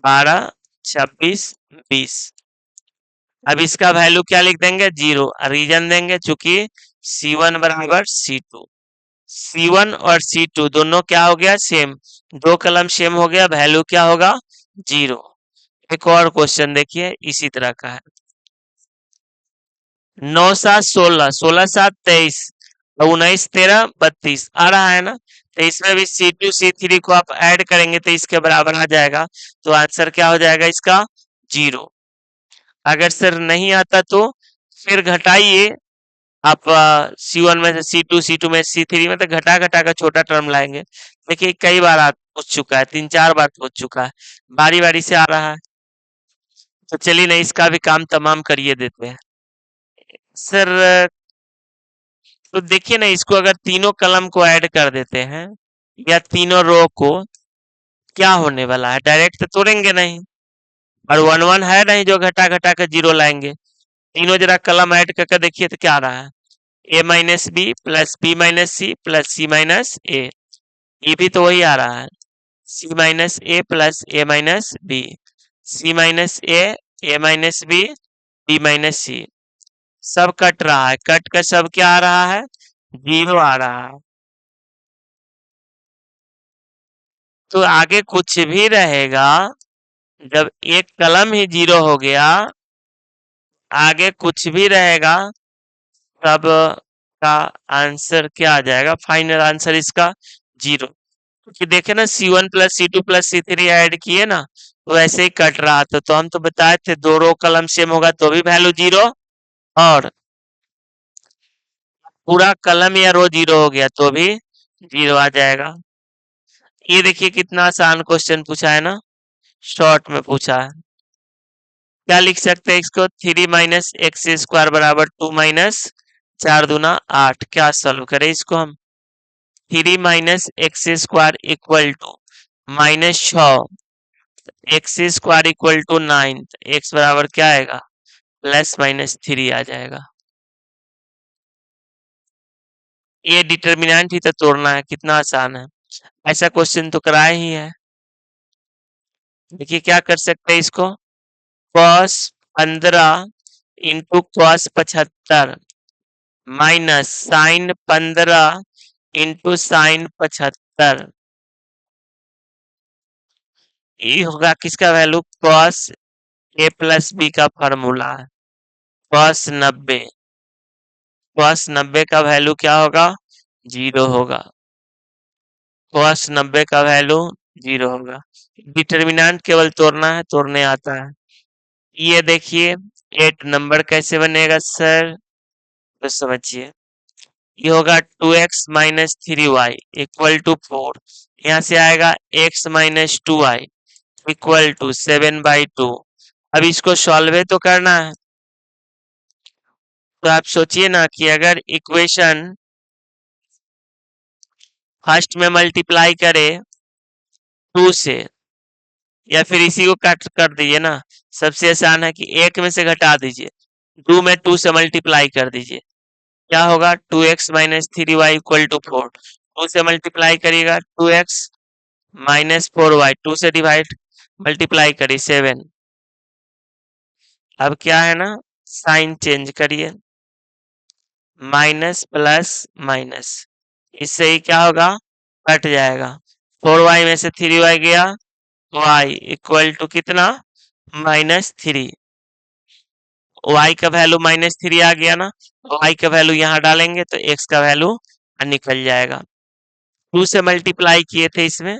12 26 20। अब इसका वैल्यू क्या लिख देंगे, 0, रीजन देंगे चूंकि C1 बराबर C2, C1 और C2 दोनों क्या हो गया, सेम, दो कलम सेम हो गया, वैल्यू क्या होगा, 0। एक और क्वेश्चन देखिए इसी तरह का है, 9 7 16, 16 7 23, 19 13 32 आ रहा है ना, तो इसमें भी C2 C3 को आप ऐड करेंगे तो इसके बराबर आ जाएगा, तो आंसर क्या हो जाएगा इसका, 0। अगर सर नहीं आता तो फिर घटाइए आप, C1 में से C2 में C3 में, तो घटा घटा कर छोटा टर्म लाएंगे। देखिए कई बार पूछ चुका है, 3 4 बार पूछ चुका है, बारी बारी से आ रहा है। तो चलिए ना इसका भी काम तमाम करिए देते हैं। सर तो देखिए ना, इसको अगर तीनों कलम को ऐड कर देते हैं या तीनों रो को, क्या होने वाला है, डायरेक्ट तो तोड़ेंगे नहीं, और 1 1 है नहीं जो घटा घटा कर 0 लाएंगे। तीनों जरा कलम ऐड करके देखिए तो क्या आ रहा है, A minus B plus B minus C plus C minus A, ये भी तो वही आ रहा है, C minus A plus A minus B, C minus A minus B minus C. सब कट रहा है, कट कर सब क्या आ रहा है, 0 आ रहा है। तो आगे कुछ भी रहेगा, जब एक कलम ही 0 हो गया, आगे कुछ भी रहेगा, तब का आंसर क्या आ जाएगा, फाइनल आंसर इसका 0। क्योंकि देखे ना, C1 plus C2 plus C3 add किए ना, तो ऐसे ही कट रहा था, तो हम तो बताए थे दो रो कलम सेम होगा तो भी वैल्यू 0, और पूरा कलम या रो 0 हो गया तो भी 0 आ जाएगा। ये देखिए कितना आसान क्वेश्चन पूछा है ना, शॉर्ट में पूछा है। क्या लिख सकते हैं इसको, 3 माइनस एक्स स्क्वायर बराबर 2 माइनस 4 दूना 8, क्या सॉल्व करें इसको हम, 3 minus x square equal to -6, x square equal to 9, x बराबर क्या आएगा, +-3 आ जाएगा। ये डिटर्मिनेंट ही तो तोड़ना है, कितना आसान है, ऐसा क्वेश्चन तो कराया ही है। देखिए क्या कर सकते हैं इसको, cos 15 into cos 75 minus sine 15 into sine 75, ये होगा किसका value, cos a plus B का फॉर्मूला है। cos 90, cos 90 का वैल्यू क्या होगा? 0 होगा। cos 90 का वैल्यू 0 होगा। डिटर्मिनेंट केवल तोड़ना है, तोड़ने आता है। ये देखिए 8 नंबर कैसे बनेगा सर? तो समझिए, ये होगा 2x minus 3y equal to 4। यहाँ से आएगा x minus 2y equal to 7/2। अब इसको सॉल्व तो करना है। तो आप सोचिए ना कि अगर इक्वेशन फर्स्ट में मल्टीप्लाई करे 2 से, या फिर इसी को कट कर दीजिए ना। सबसे आसान है कि एक में से घटा दीजिए, 2 में 2 से मल्टीप्लाई कर दीजिए। क्या होगा? 2x minus 3y equal to 4। 2 से मल्टीप्लाई करिएगा 2x माइनस 4y, 2 से डिवाइड मल्टीप्लाई करिए 7। अब क्या है ना, साइन चेंज करिए, माइनस प्लस माइनस, इससे ही क्या होगा? कट जाएगा। 4y में से 3y गया, y इक्वल टू कितना? -3। y का वैल्यू -3 आ गया ना, y का वैल्यू यहाँ डालेंगे तो x का वैल्यू निकल जाएगा। 2 से मल्टीप्लाई किए थे इसमें,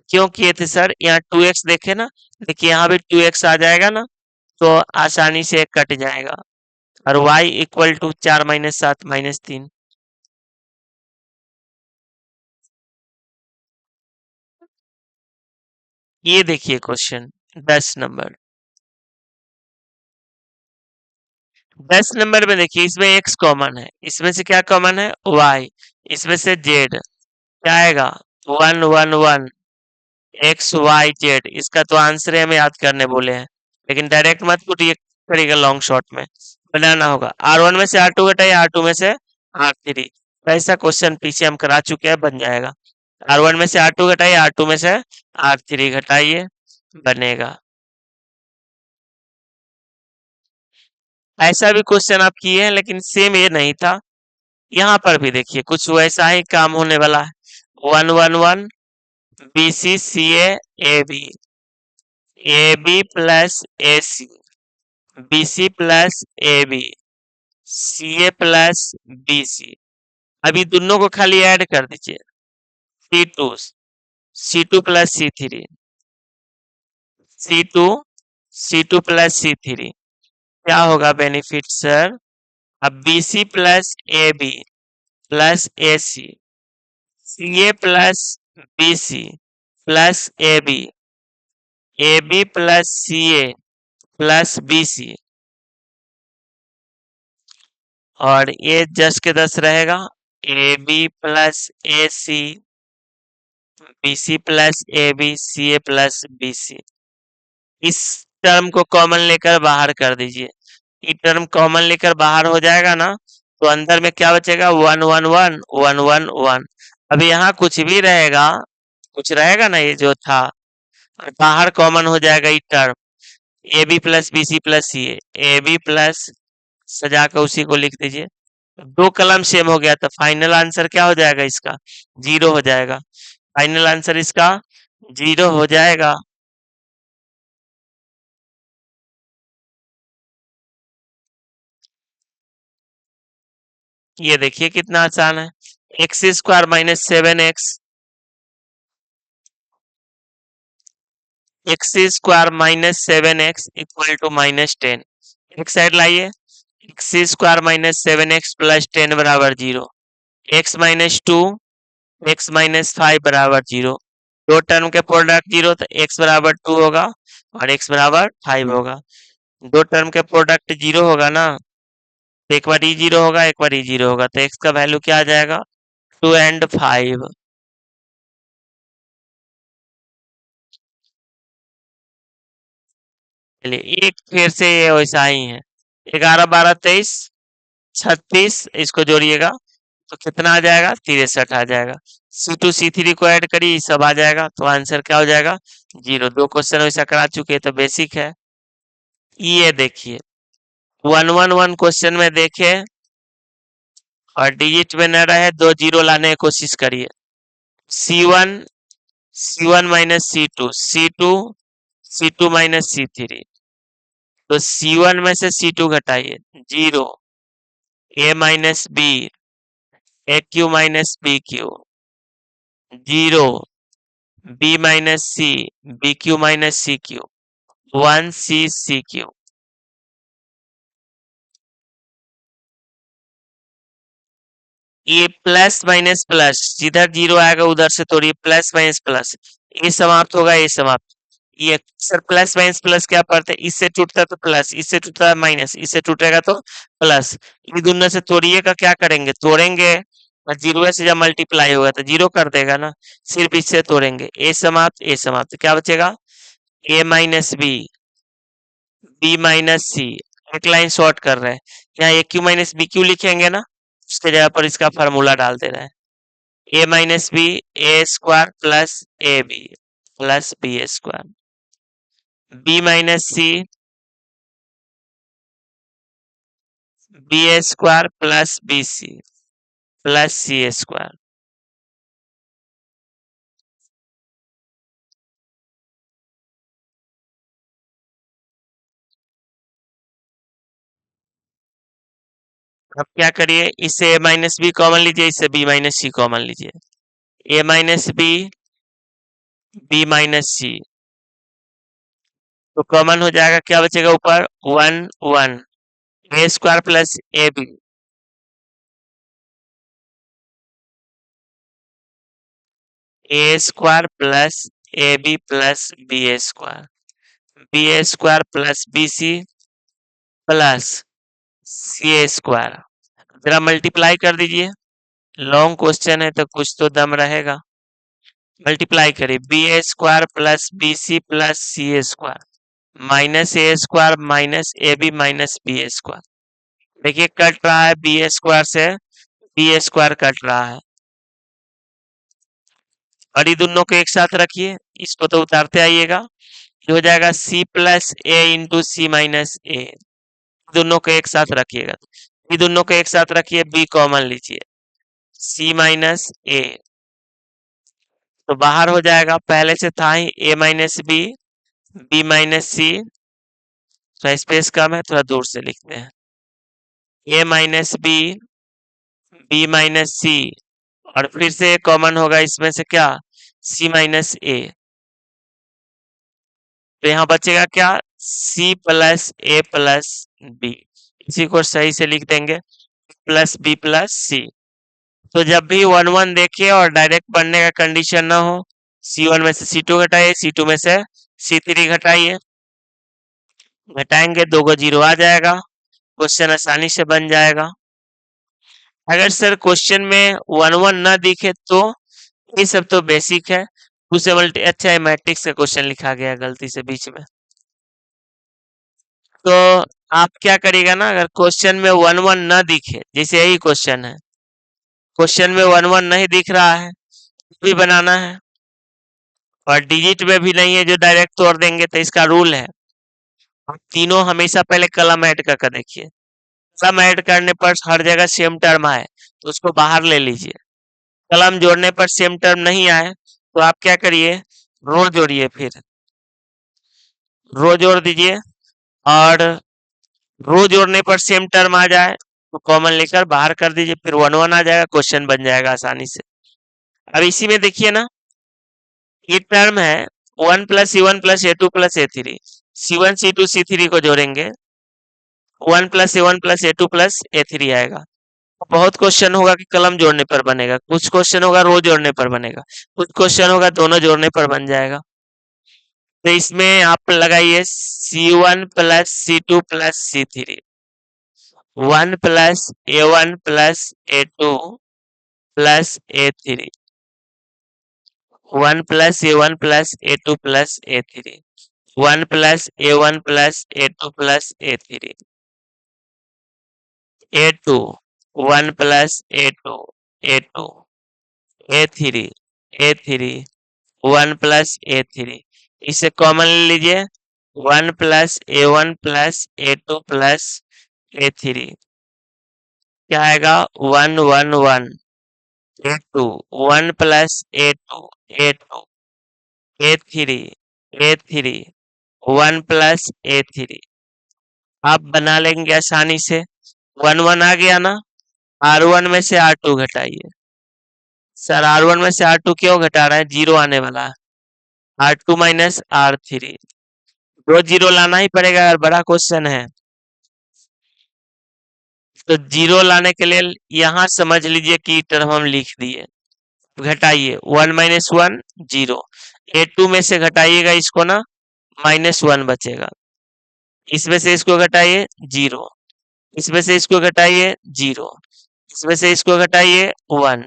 क्यों किए थे सर? यहाँ 2x देखे ना, देखिए यहाँ भी 2x आ जाएगा ना, तो आसानी से कट जाएगा। और y equal to 4 minus 7 minus 3। ये देखिए क्वेश्चन 10 नंबर। 10 नंबर में देखिए, इसमें x कॉमन है, इसमें से क्या कॉमन है? y, इसमें से z क्या आएगा? 1 1 1 एक्स वाई जेड। इसका तो आंसर हमें याद करने बोले हैं, लेकिन डायरेक्ट मत पुटिए, करिएगा लॉन्ग शॉट में बनाना होगा। R1 में से R2 घटाइए, R2 में से R3। ऐसा क्वेश्चन पीछे हम करा चुके हैं, बन जाएगा। R1 में से R2 घटाइए, R2 में से R3 घटाइए, बनेगा। ऐसा भी क्वेश्चन आप किए हैं, लेकिन सेम ये नहीं था। यहाँ पर भी देखिए कुछ वैसा ही काम होने वाला है। 1 1 1 BC CA AB, AB plus AC, BC plus AB, CA plus BC। अभी दोनों को खाली ऐड कर दीजिए, C2, C2 plus C3, C2, C2 plus C3। क्या होगा बेनिफिट सर? अब BC plus AB plus AC, CA plus BC plus AB, AB plus CA plus BC, और ये 10 के 10 रहेगा। AB plus AC, BC plus AB, CA plus BC। इस term को common लेकर बाहर कर दीजिए। ये टर्म कॉमन लेकर बाहर हो जाएगा ना, तो अंदर में क्या बचेगा? 1 1 1 1 1 1। अभी यहाँ कुछ भी रहेगा, कुछ रहेगा ना ये जो था, और बाहर कॉमन हो जाएगा ये term. AB plus BC plus CA, AB plus, सजा कर उसी को लिख दीजिए। दो कलम सेम हो गया, तो फाइनल आंसर क्या हो जाएगा इसका? 0 हो जाएगा। फाइनल आंसर इसका 0 हो जाएगा। ये देखिए कितना आसान है। X square minus 7x, x square minus 7x equal to -10। एक साइड लाइए, x square minus 7x plus 10 बराबर 0। एक्स माइनस 2, एक्स माइनस 5 बराबर 0। दो टर्म के प्रोडक्ट 0, तो एक्स बराबर 2 होगा और एक्स बराबर 5 होगा। दो टर्म के प्रोडक्ट 0 होगा ना, तो एक बार ई 0 होगा, एक बार ई 0 होगा, तो एक्स का वैल्यू क्या आ जाएगा? 2 एंड 5। चलिए एक फिर से ये वैसा ही है। 11 12 23 36, इसको जोड़िएगा तो कितना आ जाएगा? 63 आ जाएगा। C2 C3 को ऐड करिए, सब आ जाएगा, तो आंसर क्या हो जाएगा? 0। दो क्वेश्चन वैसा करा चुके हैं, तो बेसिक है। ये देखिए 1 1 1 क्वेश्चन में देखे, और डिजिट में न रहे, दो जीरो लाने की कोशिश करिए। C1, C1 minus C2, C2, C2 minus C3, तो C1 में से C2 घटाइए, 0, A minus B, A Q minus B Q, 0, B minus C, B Q minus C Q, 1C C Q. ये प्लस माइनस प्लस, जिधर 0 आएगा उधर से तोड़िए, plus minus plus, ये समाप्त होगा, ये समाप्त। ये सर प्लस माइनस प्लस क्या पढ़ते हैं, इससे टूटता तो प्लस, इससे टूटता माइनस, इससे टूटेगा तो प्लस। ये दोनों से तोड़िएगा, क्या करेंगे, तोड़ेंगे और 0 से जब मल्टीप्लाई होगा तो 0 कर देगा ना, सिर्फ इससे तोड़ेंगे, ए समाप्त, ए समाप्त, क्या बचेगा, ए माइनस बी माइनस सी। एक लाइन शॉर्ट कर रहे हैं, यहाँ ए क्यू माइनस बी क्यू लिखेंगे ना, उसके जगह पर इसका फार्मूला डाल दे रहे हैं, A minus B, A square plus A B plus B square, B minus C, B square plus B C plus C square. अब क्या करिए, इससे ए माइनस बी कॉमन लीजिए, इससे बी माइनस सी कॉमन लीजिए, A minus B, B minus C, तो common हो जाएगा, क्या बचेगा ऊपर, 1 1, A square plus A B, A square plus A B plus B square, B square plus B C plus C square. जरा multiply कर दीजिए, लॉन्ग क्वेश्चन है तो कुछ तो दम रहेगा। मल्टीप्लाई करिए, B square plus B C plus C square minus A square minus A B minus B square. देखिए कट रहा है, बी स्क्वायर से बी स्क्वायर कट रहा है, और ये दोनों को एक साथ रखिए, इसको तो उतारते आइएगा, ये हो जाएगा सी प्लस ए इंटू सी माइनस ए। दोनों को एक साथ रखिएगा, ये दोनों को एक साथ रखिए, बी कॉमन लीजिए, सी माइनस ए, तो बाहर हो जाएगा, पहले से था ही ए माइनस बी, बी माइनस सी, थोड़ा स्पेस कम है, थोड़ा दूर से लिखते हैं, A minus B, B minus सी, और फिर से कॉमन होगा इसमें से क्या, सी माइनस ए, तो यहाँ बचेगा क्या, सी प्लस ए प्लस बी, इसी को सही से लिख देंगे, प्लस बी प्लस सी। तो जब भी 1 1 देखिए और डायरेक्ट पढ़ने का कंडीशन ना हो, C1 में से C2 घटाइए, C2 में से C3 घटाइए, घटाएंगे 2 को 0 आ जाएगा, क्वेश्चन आसानी से बन जाएगा। अगर सर क्वेश्चन में 1 1 ना दिखे तो ये सब तो बेसिक है, दूसरे मल्टी, अच्छा है मैट्रिक्स का क्वेश्चन लिखा गया गलती से बीच में, तो आप क्या करिएगा ना, अगर क्वेश्चन में 1 1 ना दिखे, जैसे यही क्वेश्चन है, क्वेश्चन में 1 1 नहीं दिख रहा है, भी बनाना है, और डिजिट में भी नहीं है जो डायरेक्ट तोड़ देंगे, तो इसका रूल है, आप तीनों हमेशा पहले कलम ऐड करके देखिए, कलम ऐड करने पर हर जगह सेम टर्म आए तो उसको बाहर ले लीजिए, कलम जोड़ने पर सेम टर्म नहीं आए तो आप क्या करिए, रो जोड़िए, फिर रो जोड़ दीजिए, और रो जोड़ने पर सेम टर्म आ जाए तो कॉमन लेकर बाहर कर दीजिए, फिर 1 1 आ जाएगा, क्वेश्चन बन जाएगा आसानी से। अब इसी में देखिए ना, ये टर्म है 1 + C1 + A2 + A3, C1 C2 C3 को जोड़ेंगे, 1 + A1 + A2 + A3 आएगा। बहुत क्वेश्चन होगा कि कलम जोड़ने पर बनेगा, कुछ क्वेश्चन होगा रो जोड़ने पर बनेगा, कुछ क्वेश्चन होगा दोनों जोड़ने पर बन जाएगा। तो इसमें आप लगाइए C1 + C2 + C3, 1 + A1 + A2 + A3, 1 + A1 + A2 + A3, 1 + A1 + A2 + A3, A2, 1 + A2, A2, A3, A3, 1 + A3, इसे कॉमन ले लीजिए, 1 + A1 + A2 + A3, क्या आएगा, 1 1 1, A2, 1 + A2, A2, A3, A3, 1 + A3, आप बना लेंगे आसानी से। 1 1 आ गया ना। R1 में से R2 घटाइए। सर R1 में से R2 क्यों घटा रहे हैं, जीरो आने वाला है। R2 माइनस R3, दो जीरो लाना ही पड़ेगा यार, बड़ा क्वेश्चन है। तो जीरो लाने के लिए यहाँ समझ लीजिए कि टर्म हम लिख दिए। घटाइए 1 - 1 जीरो। A2 में से घटाइएगा इसको ना, -1 बचेगा। इसमें से इसको घटाइए जीरो, इसमें से इसको घटाइए जीरो, इसमें से इसको घटाइए 1,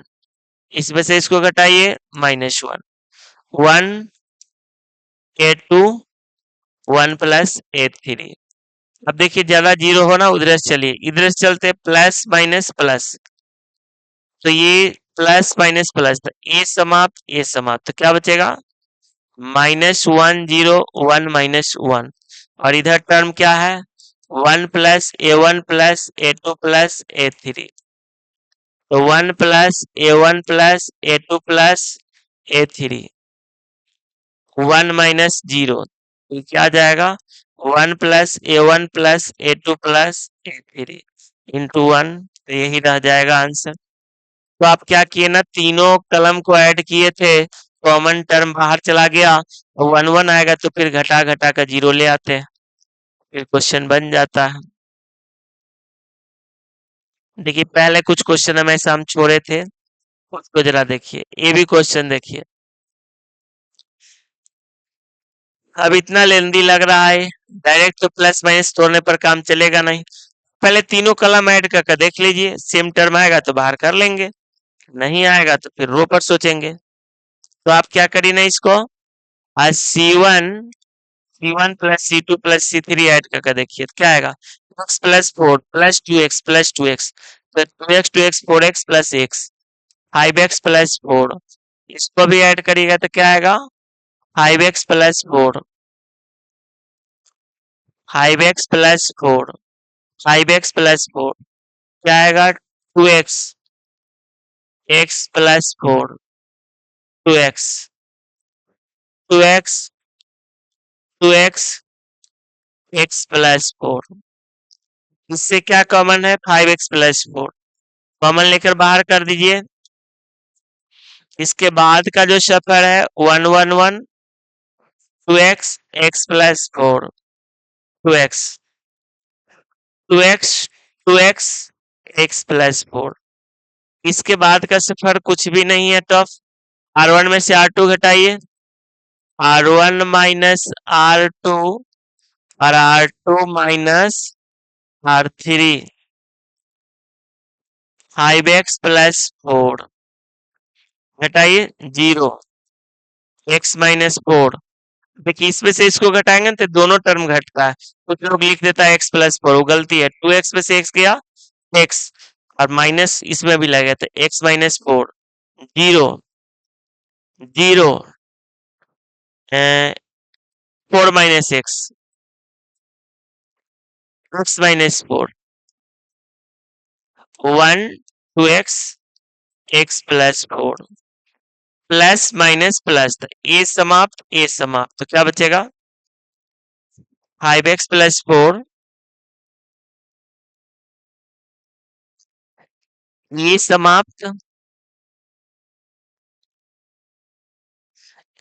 इसमें से इसको घटाइए -1। 1 A2 1 + A3। अब देखिए ज्यादा जीरो हो ना, उधर से चलिए, इधर से चलते प्लस माइनस प्लस, तो ये प्लस माइनस प्लस, तो ए समाप्त ए समाप्त, तो क्या बचेगा -1 0 1 -1। और इधर टर्म क्या है, 1 + A1 + A2 + A3, तो 1 + A1 + A2 + A3, 1 - 0, तो क्या आ जाएगा 1 + A1 + A2 + A3 इंटू 1, तो यही रह जाएगा आंसर। तो आप क्या किए ना, तीनों कलम को ऐड किए थे, कॉमन टर्म बाहर चला गया, 1 1 आएगा तो फिर घटा घटा कर जीरो ले आते हैं, फिर क्वेश्चन बन जाता है। देखिए पहले कुछ क्वेश्चन हमेशा हम छोड़े थे, उसको जरा देखिए। ये भी क्वेश्चन देखिए, अब इतना लेंदी लग रहा है, डायरेक्ट तो प्लस माइनस तोड़ने पर काम चलेगा नहीं। पहले तीनों कलम ऐड करके देख लीजिए, सेम टर्म आएगा तो बाहर कर लेंगे, नहीं आएगा तो फिर रो पर सोचेंगे। तो आप क्या करिए ना इसको, आज C1 + C2 + C3 ऐड करके देखिए तो क्या आएगा, x + 4 + 2x + 2x, तो 2x 2x 4x + x, 5x + 4, इसको भी ऐड करिएगा तो क्या आएगा 5x + 4, 5x + 4, 5x + 4, क्या आएगा 2x, x + 4, 2x, 2x, 2x, x + 4, इससे क्या कॉमन है 5x + 4, कॉमन लेकर बाहर कर दीजिए। इसके बाद का जो सफर है 1 1 1, 2x, x + 4, 2x, 2x, 2x, x + 4, इसके बाद का सफर कुछ भी नहीं है, तो R1 में से R2 घटाइए, R1 - R2 और R2 - R3, 5x + 4 घटाइए zero, x - 4, देखिए इसमें से इसको घटाएंगे तो दोनों टर्म घटता है, कुछ लोग लिख देता है x + 4, वो गलती है, 2x में से x गया x, और माइनस इसमें भी लगेगा तो x - 4 zero, zero 4 - x, x - 4 1 2x, x + 4, plus minus plus, A समाप्त ए समाप्त, तो क्या बचेगा 5x + 4, ए समाप्त,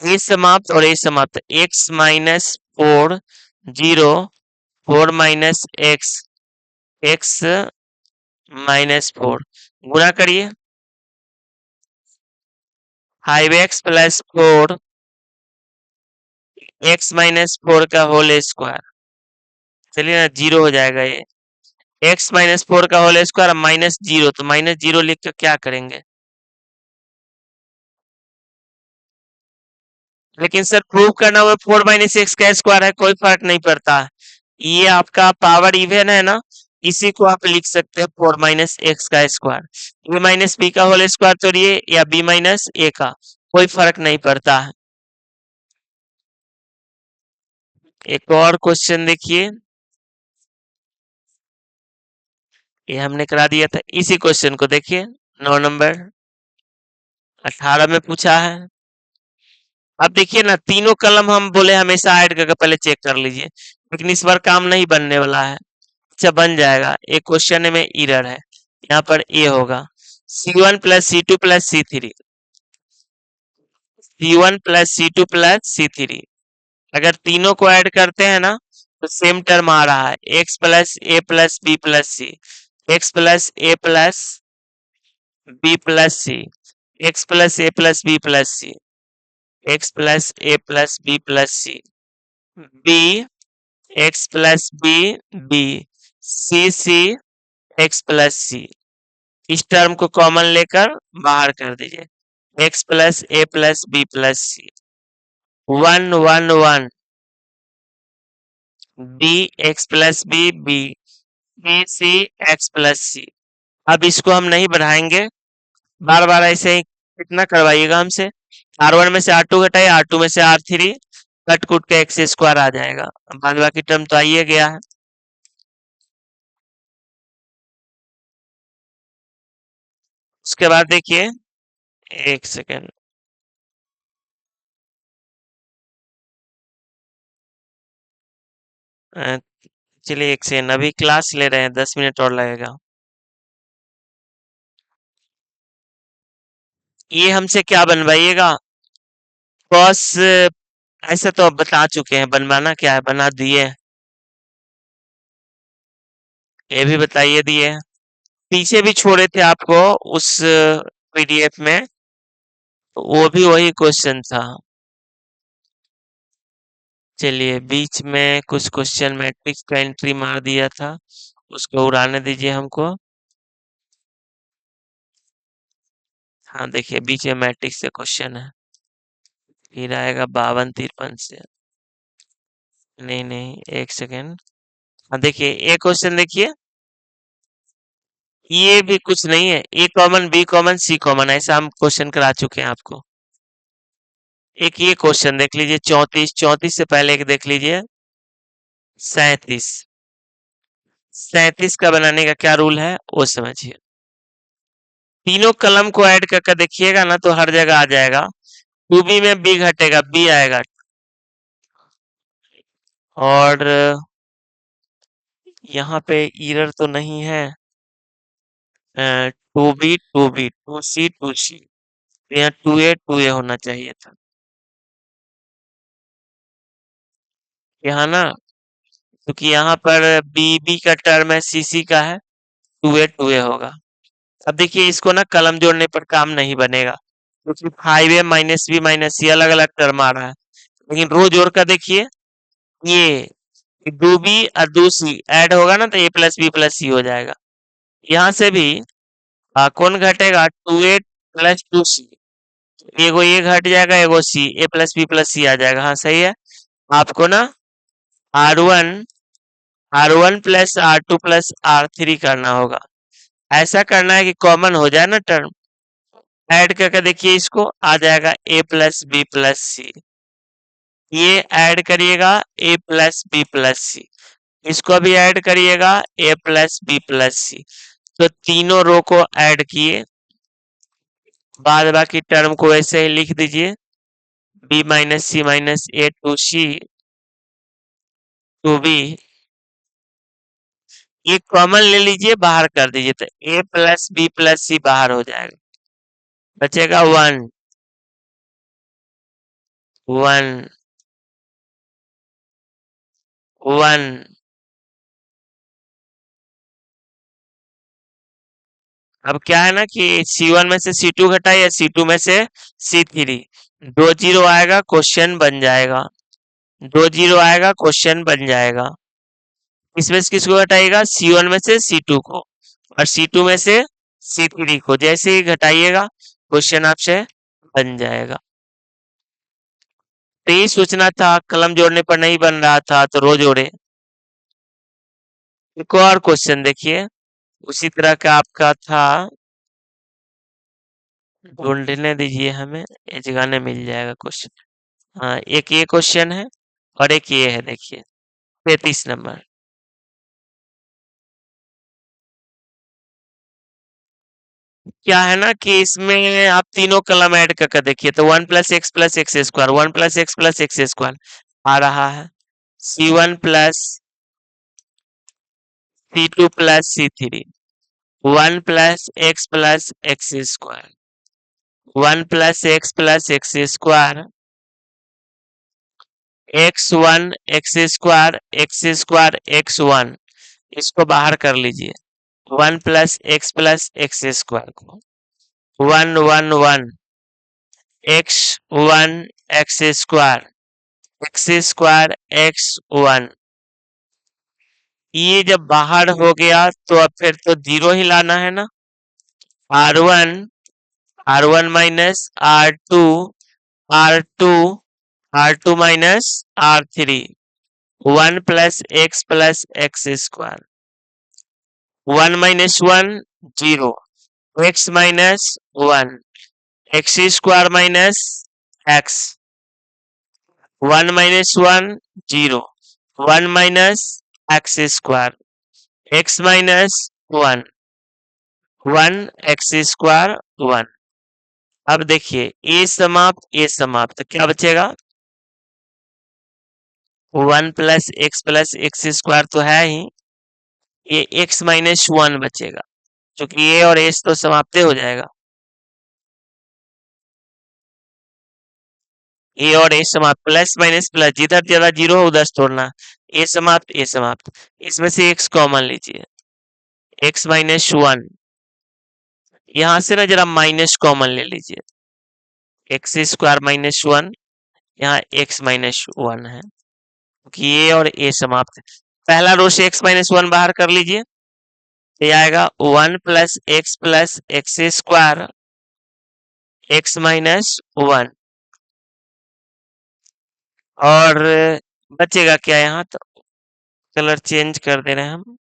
ए समाप्त और ए समाप्त, x - 4 0, 4 - x, x - 4 गुणा करिए, 5x + 4 x - 4 का होल स्क्वायर, चलिए ना जीरो हो जाएगा ये, x - 4 का होल स्क्वायर -0, तो -0 लिख कर क्या करेंगे, लेकिन सर प्रूव करना हुआ 4 - x का स्क्वायर है, कोई फर्क नहीं पड़ता, ये आपका पावर इवन है ना, इसी को आप लिख सकते हैं 4 - x का स्क्वायर, a - b का होल स्क्वायर तोड़िए या b - a का, कोई फर्क नहीं पड़ता है। एक और क्वेश्चन देखिए, ये हमने करा दिया था, इसी क्वेश्चन को देखिए 9 नंबर 18 में पूछा है। अब देखिए ना, तीनों कलम हम बोले हमेशा ऐड करके पहले चेक कर लीजिए, लेकिन इस बार काम नहीं बनने वाला है। अच्छा बन जाएगा, एक क्वेश्चन में एरर है, यहाँ पर ए होगा C1 plus C2 plus C3, C1 plus C2 plus C3। अगर तीनों को ऐड करते हैं ना तो सेम टर्म आ रहा है, x plus A plus B plus C, x plus A plus B plus C, x plus A plus B plus C, x plus A plus B plus C, B x plus B B, C C x plus C. इस term को common लेकर बाहर कर दीजिए, x plus A plus B plus C, 1 1 1, B x plus B B, B C x plus C. अब इसको हम नहीं बढ़ाएंगे, बार बार ऐसे ही कितना करवाइएगा हमसे। R1 में से R2 घटाइए, R2 में से R3, कट कुट के एक्स स्क्वायर आ जाएगा। बाद बाकी टर्म तो आइए गया है। उसके बाद देखिए, एक सेकेंड, चलिए एक सेकेंड, अभी क्लास ले रहे हैं, 10 मिनट और लगेगा। ये हमसे क्या बनवाइएगा, कॉस, ऐसा तो अब बता चुके हैं, बनवाना क्या है बना दिए, ये भी बताइए दिए, पीछे भी छोड़े थे आपको उस पीडीएफ में, तो वो भी वही क्वेश्चन था। चलिए बीच में कुछ क्वेश्चन मैट्रिक्स का एंट्री मार दिया था, उसको उड़ाने दीजिए हमको। हाँ देखिए बीच में मैट्रिक्स से क्वेश्चन है, फिर आएगा 52 53 से, नहीं नहीं एक सेकेंड। हाँ देखिए एक क्वेश्चन देखिए, ये भी कुछ नहीं है, ए कॉमन बी कॉमन सी कॉमन, ऐसा हम क्वेश्चन करा चुके हैं आपको। एक ये क्वेश्चन देख लीजिए, 34, 34 से पहले एक देख लीजिए, 37, 37 का बनाने का क्या रूल है वो समझिए। तीनों कलम को ऐड करके देखिएगा ना तो हर जगह आ जाएगा, 2b में b घटेगा, b आएगा, और यहाँ पे एरर तो नहीं है, 2b 2c, यहाँ 2a होना चाहिए था, यहाँ ना, क्योंकि यहाँ पर बी का टर्म है, सी का है, 2a होगा। अब देखिए इसको ना कलम जोड़ने पर काम नहीं बनेगा, क्योंकि 5a माइनस बी माइनस सी अलग अलग टर्म आ रहा है, लेकिन रो जोड़ कर देखिए, ये 2b और 2c ऐड होगा ना तो a प्लस बी प्लस सी हो जाएगा। यहाँ से भी कौन घटेगा, 2a प्लस 2c, एगो ये घट जाएगा, एगो सी, ए प्लस बी प्लस सी आ जाएगा। हाँ सही है, आपको ना R1 R1 plus R2 plus R3 करना होगा, ऐसा करना है कि कॉमन हो जाए ना टर्म, ऐड करके देखिए इसको आ जाएगा a प्लस बी प्लस सी, ये ऐड करिएगा a प्लस बी प्लस सी, इसको भी ऐड करिएगा a प्लस बी प्लस सी, तो तीनों रो को ऐड किए, बाद बाकी टर्म को ऐसे ही लिख दीजिए, b minus C minus A two C two B, ये कॉमन ले लीजिए, बाहर कर दीजिए, तो a plus B plus C बाहर हो जाएगा, बचेगा 1 1 1। अब क्या है ना कि C1 में से C2 घटाए या C2 में से C3, 2 0 आएगा क्वेश्चन बन जाएगा, 2 0 आएगा क्वेश्चन बन जाएगा। इसमें से किसको घटाइएगा, C1 में से C2 को, और C2 में से C3 को, जैसे ही घटाइएगा क्वेश्चन आपसे बन जाएगा। तो यही सोचना था, कलम जोड़ने पर नहीं बन रहा था तो रो जोड़े। एक और क्वेश्चन देखिए, उसी तरह का आपका था, ढूंढने दीजिए हमें, इस जगह मिल जाएगा क्वेश्चन। हाँ एक ये क्वेश्चन है और एक ये है, देखिए 33 नंबर। क्या है ना कि इसमें आप तीनों कलम ऐड करके देखिए, तो 1 plus x plus x square, 1 plus x plus x square आ रहा है, C1 plus C2 plus C3, 1 plus x square, 1 plus x square, x1 x square x1, इसको बाहर कर लीजिए। 1 प्लस एक्स स्क्वायर को 1 x1 एक्स स्क्वायर x1, ये जब बाहर हो गया तो अब फिर तो जीरो ही लाना है ना। R1 R1 minus R2 R2 R2 minus R3, 1 plus x square, 1 minus 1 zero, x minus 1, x square minus x, 1 minus 1 zero, 1 minus x square, x minus 1, 1 x square 1। अब देखिए ए समाप्त तो क्या बचेगा, 1 प्लस एक्स स्क्वायर तो है ही, ये x minus 1 बचेगा, क्योंकि ए और एस तो समाप्त हो जाएगा। ए और ए समाप्त, प्लस माइनस प्लस, जिधर ज्यादा जीरो हो उधर तोड़ना। ए समाप्त, इसमें से एक्स कॉमन लीजिए, एक्स माइनस 1, यहां से ना जरा माइनस कॉमन ले लीजिए, एक्स स्क्वायर माइनस 1, यहाँ एक्स माइनस 1 है, क्योंकि ए और ए समाप्त है। पहला रो से एक्स माइनस 1 बाहर कर लीजिए, तो ये आएगा 1 plus x square x minus 1, और बचेगा क्या यहाँ, तो कलर चेंज कर दे रहे हैं हम,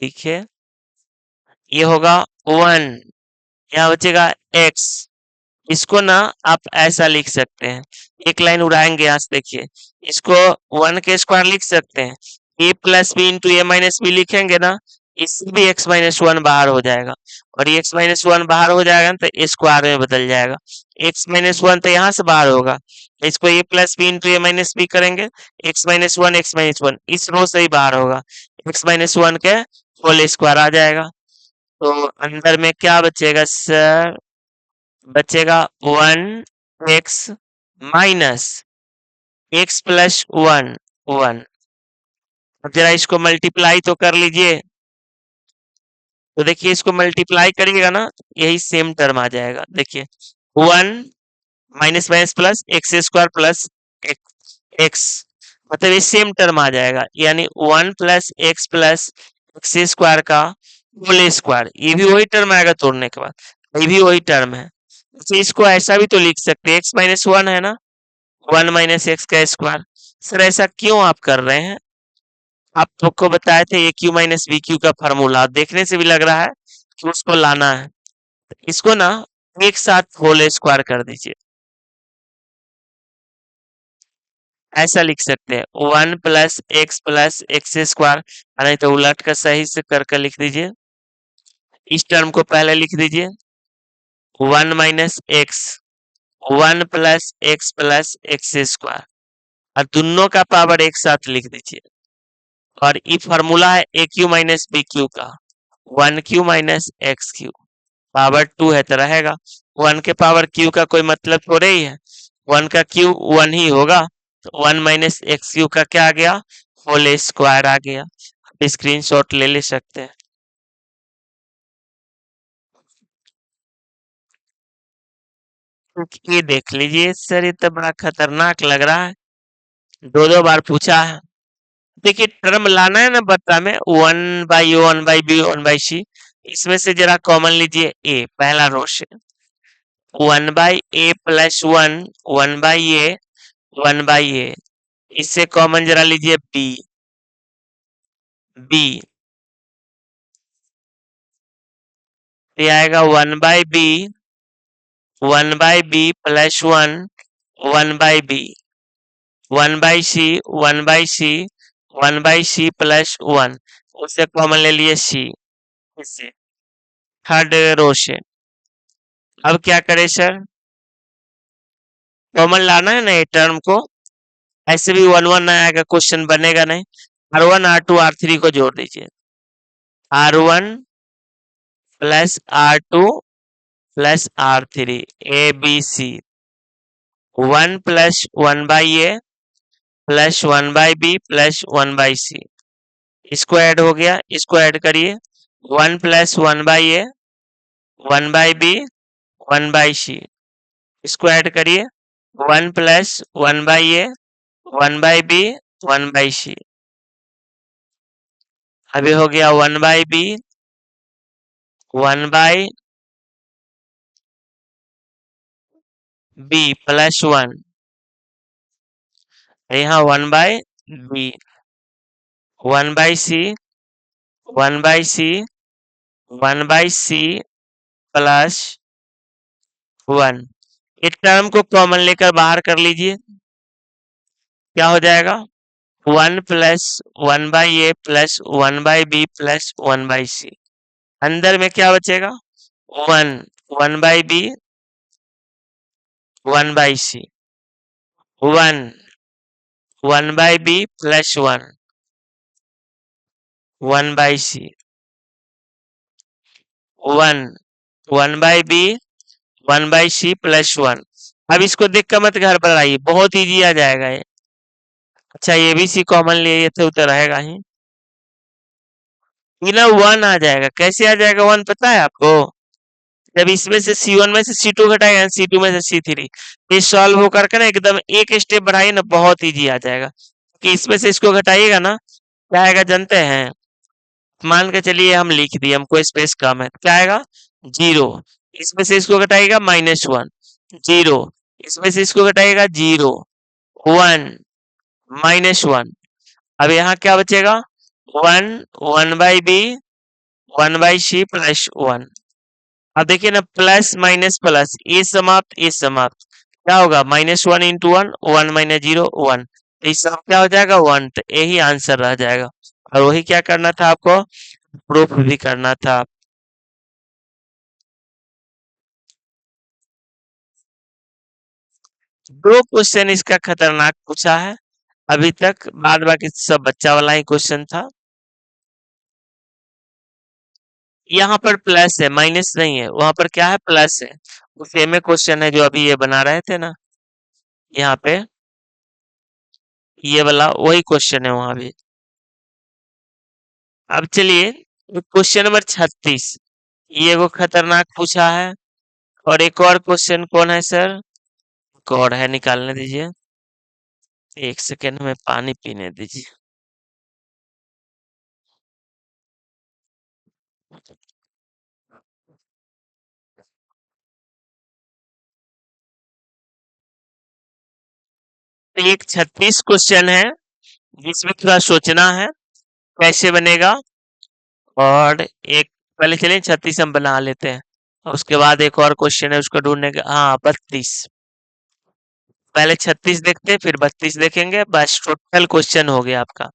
ठीक है, ये होगा 1, यहाँ बचेगा x, इसको ना आप ऐसा लिख सकते हैं, एक लाइन उड़ाएंगे यहाँ से, देखिए इसको 1 के स्क्वायर लिख सकते हैं, a plus B into A minus B लिखेंगे ना, इससे भी x माइनस 1 बाहर हो जाएगा, और ये x माइनस 1 बाहर हो जाएगा ना, तो ए स्क्वायर में बदल जाएगा, x माइनस 1 तो यहाँ से बाहर होगा, इसको a plus B into A minus B करेंगे, एक्स माइनस वन इस रो से ही बाहर होगा, x माइनस 1 के होल स्क्वायर आ जाएगा। तो अंदर में क्या बचेगा सर, बचेगा 1 x माइनस एक्स प्लस 1। अब जरा इसको मल्टीप्लाई तो कर लीजिए, तो देखिए इसको मल्टीप्लाई करिएगा ना, यही सेम टर्म आ जाएगा, देखिए 1 minus minus plus x square plus x, मतलब ये सेम टर्म आ जाएगा, यानी 1 प्लस एक्स स्क्वायर का होल स्क्वायर, ये भी वही टर्म आएगा तोड़ने के बाद, ये भी वही टर्म है। तो इसको ऐसा भी तो लिख सकते हैं, एक्स माइनस 1 है ना, 1 माइनस एक्स का स्क्वायर। सर ऐसा क्यों आप कर रहे हैं, आपको बताए थे ए क्यू माइनस बी क्यू का फॉर्मूला, देखने से भी लग रहा है कि उसको लाना है, इसको ना एक साथ होल स्क्वायर कर दीजिए, ऐसा लिख सकते हैं 1 प्लस एक्स स्क्वायर, नहीं तो उलट कर सही से कर लिख दीजिए, इस टर्म को पहले लिख दीजिए 1 minus x, 1 plus x square, और दोनों का पावर एक साथ लिख दीजिए, और ये फॉर्मूला है ए क्यू माइनस बी क्यू का, 1 Q minus x Q, power 2 है तो रहेगा, 1 के पावर क्यू का कोई मतलब थोड़े ही है, 1 का क्यू 1 ही होगा, तो 1 माइनस एक्स क्यू का क्या आ गया, होल स्क्वायर आ गया। आप स्क्रीनशॉट ले सकते हैं। ये देख लीजिए सर, ये तो बड़ा खतरनाक लग रहा है, दो बार पूछा है। देखिए टर्म लाना है ना बता में, 1/बी 1/बी 1/सी, इसमें से जरा कॉमन लीजिए ए, पहला रो से 1/a प्लस 1/a, इससे कॉमन जरा लीजिए बी, बी ये आएगा 1/b plus 1/b, 1/c plus 1, उससे कॉमन ले लिए सी, इससे थर्ड रो से। अब क्या करें सर, कॉमन लाना है ना ये टर्म को, ऐसे भी 1 1 आएगा, क्वेश्चन बनेगा नहीं, R1 R2 R3 को जोड़ दीजिए, R1 plus R2 plus R3 ABC 1 plus 1/A plus 1/B plus 1/C इसको ऐड हो गया, इसको ऐड करिए 1 प्लस 1/A 1/B 1/C इसको ऐड करिए 1 प्लस 1/A 1/B 1/C अभी हो गया 1/B 1/B प्लस 1 यहाँ 1/B 1/C 1/C 1/C plus 1 इस टर्म को कॉमन लेकर बाहर कर लीजिए, क्या हो जाएगा 1 plus 1/A plus 1/B plus 1/C अंदर में क्या बचेगा 1 1/B 1/C 1 1/B plus 1 1/C 1 1/B 1/C plus 1 अब इसको देख कर मत घर पर आइए, बहुत इजी आ जाएगा ये। अच्छा ये भी सी कॉमन लिए थे तो रहेगा ही, ना 1 आ जाएगा। कैसे आ जाएगा 1 पता है आपको? जब इसमें से C1 में से C2 घटाएगा, C2 में से C3 ये सॉल्व होकर के ना एकदम एक स्टेप बढ़ाइए ना, बहुत इजी आ जाएगा। कि इसमें से इसको घटाइएगा ना, क्या आएगा जानते हैं? मान के चलिए हम लिख दिए, हमको स्पेस कम है, क्या आएगा 0 इसमें से इसको घटाइएगा -1 0 इसमें से इसको घटाइएगा 0 1 -1 अब यहाँ क्या बचेगा 1 1/B 1/C प्लस 1 अब देखिए ना प्लस माइनस प्लस ये समाप्त ये समाप्त क्या होगा -1 इंटू 1 1 माइनस 0 1 तो इस सब क्या हो जाएगा 1 तो यही आंसर रह जाएगा। और वही क्या करना था आपको प्रूफ भी करना था। दो क्वेश्चन इसका खतरनाक पूछा है अभी तक, बाद बाकी सब बच्चा वाला ही क्वेश्चन था। यहाँ पर प्लस है माइनस नहीं है, वहां पर क्या है प्लस है। सेम ही क्वेश्चन है जो अभी ये बना रहे थे ना, यहाँ पे ये वाला वही क्वेश्चन है वहां भी। अब चलिए क्वेश्चन नंबर 36 ये वो खतरनाक पूछा है। और एक और क्वेश्चन कौन है सर? एक और है, निकालने दीजिए, एक सेकेंड में पानी पीने दीजिए। तो एक 36 क्वेश्चन है जिसमें थोड़ा सोचना है कैसे बनेगा। और एक पहले चलिए 36 हम बना लेते हैं, और उसके बाद एक और क्वेश्चन है उसको ढूंढने का। हाँ 32, पहले 36 देखते हैं फिर 32 देखेंगे, बस टोटल क्वेश्चन हो गया आपका।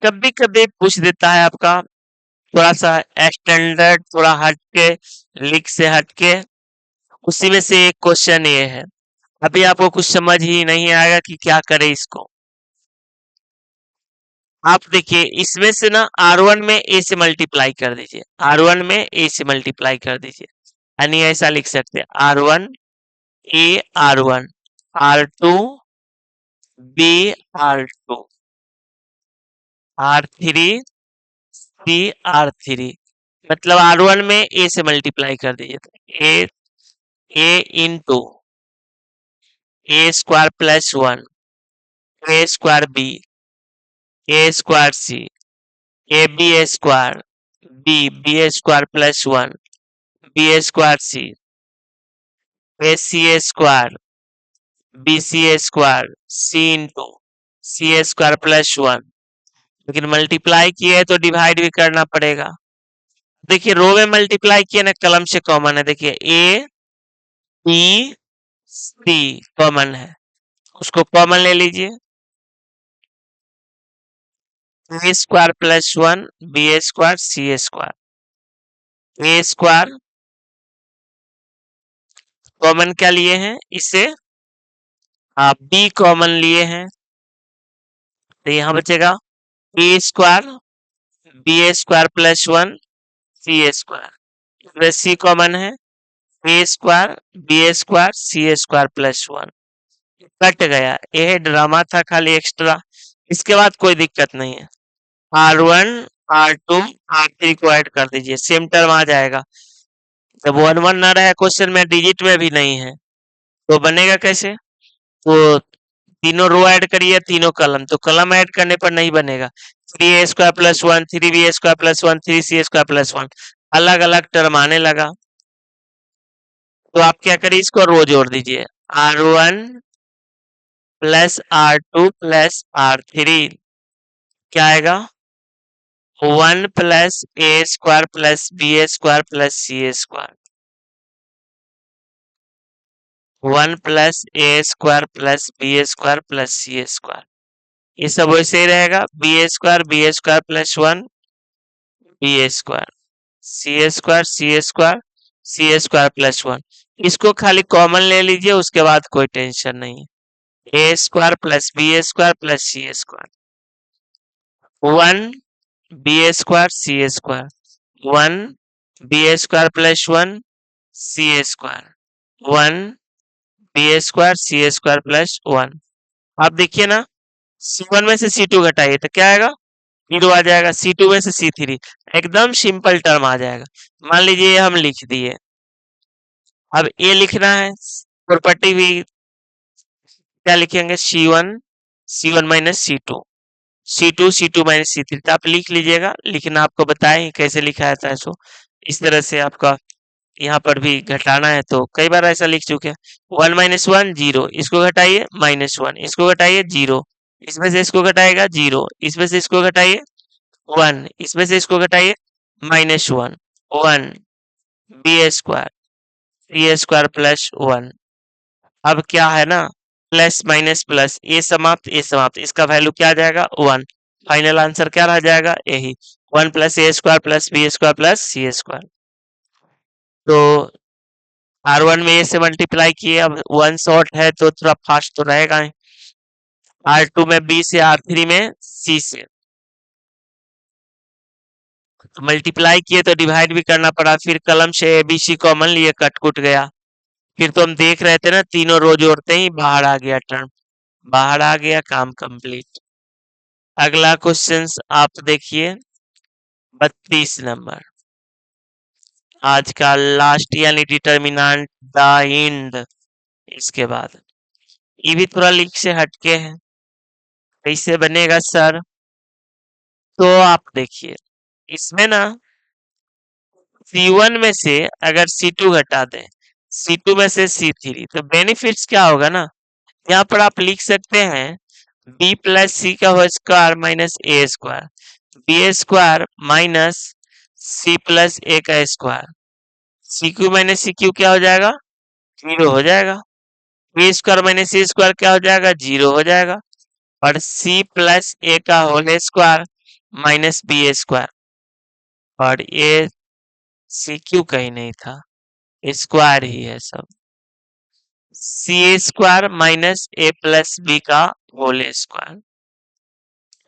कभी कभी पूछ देता है आपका थोड़ा सा स्टैंडर्ड, थोड़ा हटके, लीक से हटके, उसी में से एक क्वेश्चन ये है। अभी आपको कुछ समझ ही नहीं आएगा कि क्या करे इसको। आप देखिए इसमें से ना R1 में A से मल्टीप्लाई कर दीजिए, R1 में A से मल्टीप्लाई कर दीजिए, यानी ऐसा लिख सकते हैं R1 A R1 R2 B R2 R3 C R3 मतलब R1 में A से मल्टीप्लाई कर दीजिए, A into A square plus 1 A square B A square C A B square B B square plus 1 B square C A C square B C square C into C square plus 1। लेकिन multiply किए है तो divide भी करना पड़ेगा। देखिए रो में multiply किए ना, कलम से कॉमन है, देखिए ए बी सी कॉमन है, उसको कॉमन ले लीजिए, ए स्क्वायर प्लस 1 बी स्क्वायर सी स्क्वायर ए स्क्वायर कॉमन क्या लिए हैं इसे, आप बी कॉमन लिए हैं, तो यहाँ बचेगा ए square B A square plus 1 C A square, इसमें सी कॉमन है, ए square B A square C A square plus 1 cut गया। यह ड्रामा था खाली एक्स्ट्रा, इसके बाद कोई दिक्कत नहीं है। R1 R2 R3 को ऐड कर दीजिए, सेम टर्म आ जाएगा। जब 1 1 ना रहे क्वेश्चन में, डिजिट में भी नहीं है, तो बनेगा कैसे? तो तीनों रो ऐड करिए, तीनों कलम, तो कलम ऐड करने पर नहीं बनेगा। 3a square plus 1 3b square plus 1 3c square plus 1 अलग अलग टर्म आने लगा। तो आप क्या करिए, इसको रो जोड़ दीजिए, R1 plus R2 plus R3 क्या आएगा? 1 plus A square plus B A square plus C A square, 1 plus A square plus B A square plus C A square, ये सब वैसे ही रहेगा। B A square plus 1 B A square C A square C A square C A square plus 1, इसको खाली common ले लीजिए, उसके बाद कोई टेंशन नहीं है। ए square plus B A square plus C A square, 1 B A square C A square, 1 B A square plus 1 C A square, 1 B A square C A square plus 1। आप देखिए ना, C1 में से C2 घटाइए तो क्या आएगा? 0 आ जाएगा। C2 में से C3, एकदम सिंपल टर्म आ जाएगा। मान लीजिए हम लिख दिए, अब ए लिखना है, प्रॉपर्टी भी क्या लिखेंगे? C1 minus C2 minus C3, तो आप लिख लीजिएगा, लिखना आपको बताएं कैसे लिखा जाता है। सो इस तरह से आपका यहाँ पर भी घटाना है, तो कई बार ऐसा लिख चुके हैं। 1 माइनस 1 0, इसको घटाइए -1, इसको घटाइए 0, इसमें से इसको घटाएगा 0, इसमें से इसको घटाइए 1, इसमें से इसको घटाइए -1, 1 B A square C A square plus 1। अब क्या है ना, प्लस माइनस प्लस, ए समाप्त, इसका वैल्यू क्या आ जाएगा? 1। फाइनल आंसर क्या रह जाएगा? यही 1 plus A square plus B square plus C square. तो R1 में ए से मल्टीप्लाई किए, अब 1 शॉर्ट है तो थोड़ा फास्ट तो रहेगा ही। R2 में बी से, R3 में सी से, तो मल्टीप्लाई किए तो डिवाइड भी करना पड़ा, फिर कलम से ए बी सी कॉमन लिए, कट कुट गया। फिर तो हम देख रहे थे ना, तीनों रो जोड़ते ही बाहर आ गया टर्म, बाहर आ गया, काम कंप्लीट। अगला क्वेश्चन आप देखिए, 32 नंबर, आज का लास्ट यानी डिटर्मिनेंट द एंड। इसके बाद ये भी थोड़ा लिंक से हटके है, कैसे बनेगा सर? तो आप देखिए, इसमें ना C1 में से अगर C2 घटा दें, C2 में से C3, तो बेनिफिट्स क्या होगा ना, यहाँ पर आप लिख सकते हैं b प्लस सी का whole square minus A square, B A square minus C plus A का square, C Q minus C Q क्या हो जाएगा? 0 हो जाएगा। B square minus C square क्या हो जाएगा? 0 हो जाएगा। और सी प्लस ए का whole square minus B square, और ये सी क्यू कहीं नहीं था, स्क्वायर ही है सब, सी square minus A plus B का होल स्क्वायर।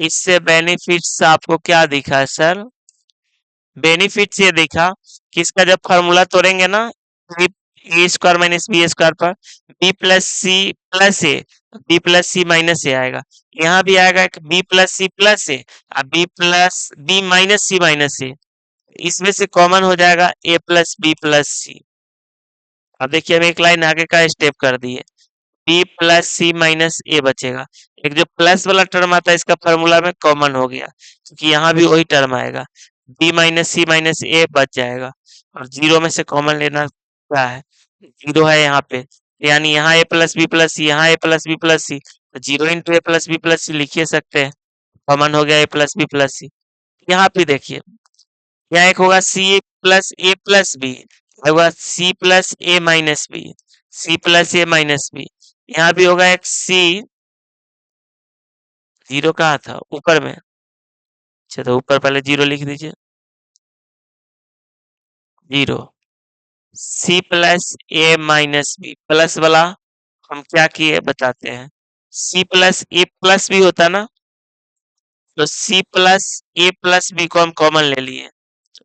इससे बेनिफिट्स आपको क्या दिखा सर? बेनिफिट्स ये दिखा कि इसका जब फॉर्मूला तोड़ेंगे ना, ए स्क्वायर माइनस बी स्क्वायर पर B plus C plus A, B plus C minus ए आएगा, यहाँ भी आएगा B plus C plus A, B minus C minus ए, इसमें से कॉमन हो जाएगा ए प्लस बी प्लस सी। अब देखिए, हम एक लाइन आगे का स्टेप कर दिए, बी प्लस सी माइनस ए बचेगा, एक जो प्लस वाला टर्म आता है इसका फॉर्मूला में कॉमन हो गया, क्योंकि यहाँ भी वही टर्म आएगा, बी माइनस सी माइनस ए बच जाएगा। और 0 में से कॉमन लेना क्या है? 0 है यहाँ पे, यानी यहाँ ए प्लस बी प्लस सी, यहाँ ए प्लस बी प्लस सी, तो 0 इंटू ए प्लस बी प्लस सी लिखिए सकते हैं, कॉमन हो गया ए प्लस बी प्लस सी। यहाँ पे देखिए, यहाँ एक होगा सी प्लस ए प्लस बी, होगा सी plus A minus B, C plus A minus B, यहाँ भी होगा एक सी, 0 कहाँ था? ऊपर में, अच्छा तो ऊपर पहले 0 लिख दीजिए, 0 सी plus A minus B, plus वाला हम क्या किए बताते हैं, सी प्लस ए प्लस बी होता ना, तो सी प्लस ए प्लस बी को हम कॉमन ले लिए।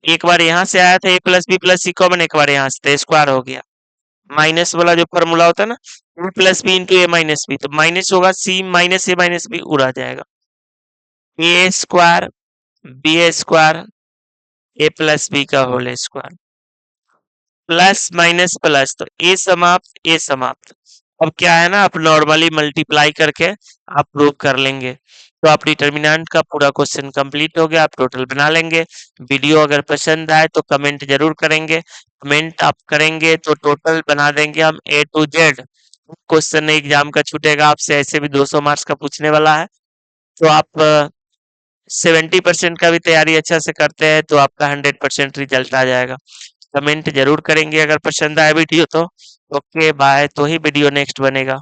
एक बार यहाँ से आया था ए प्लस सी कॉमन, एक बार यहाँ से, तो स्क्वायर हो गया। माइनस वाला जो फॉर्मूला होता है ना, A plus B into A minus B, तो माइनस होगा, सी माइनस बी उड़ा जाएगा। A square B square A plus B का whole square, plus minus plus, तो ए समाप्त ए समाप्त। अब क्या है ना, आप नॉर्मली मल्टीप्लाई करके आप प्रूव कर लेंगे, तो आप डिटर्मिनेंट का पूरा क्वेश्चन कंप्लीट हो गया, आप टोटल बना लेंगे। वीडियो अगर पसंद आए तो कमेंट जरूर करेंगे, कमेंट आप करेंगे तो टोटल बना देंगे हम ए टू जेड। क्वेश्चन एग्जाम का छूटेगा आपसे, ऐसे भी 200 मार्क्स का पूछने वाला है, तो आप 70% का भी तैयारी अच्छा से करते हैं तो आपका 100% रिजल्ट आ जाएगा। कमेंट जरूर करेंगे अगर पसंद आए वीडियो तो। ओके बाय, तो ही वीडियो नेक्स्ट बनेगा।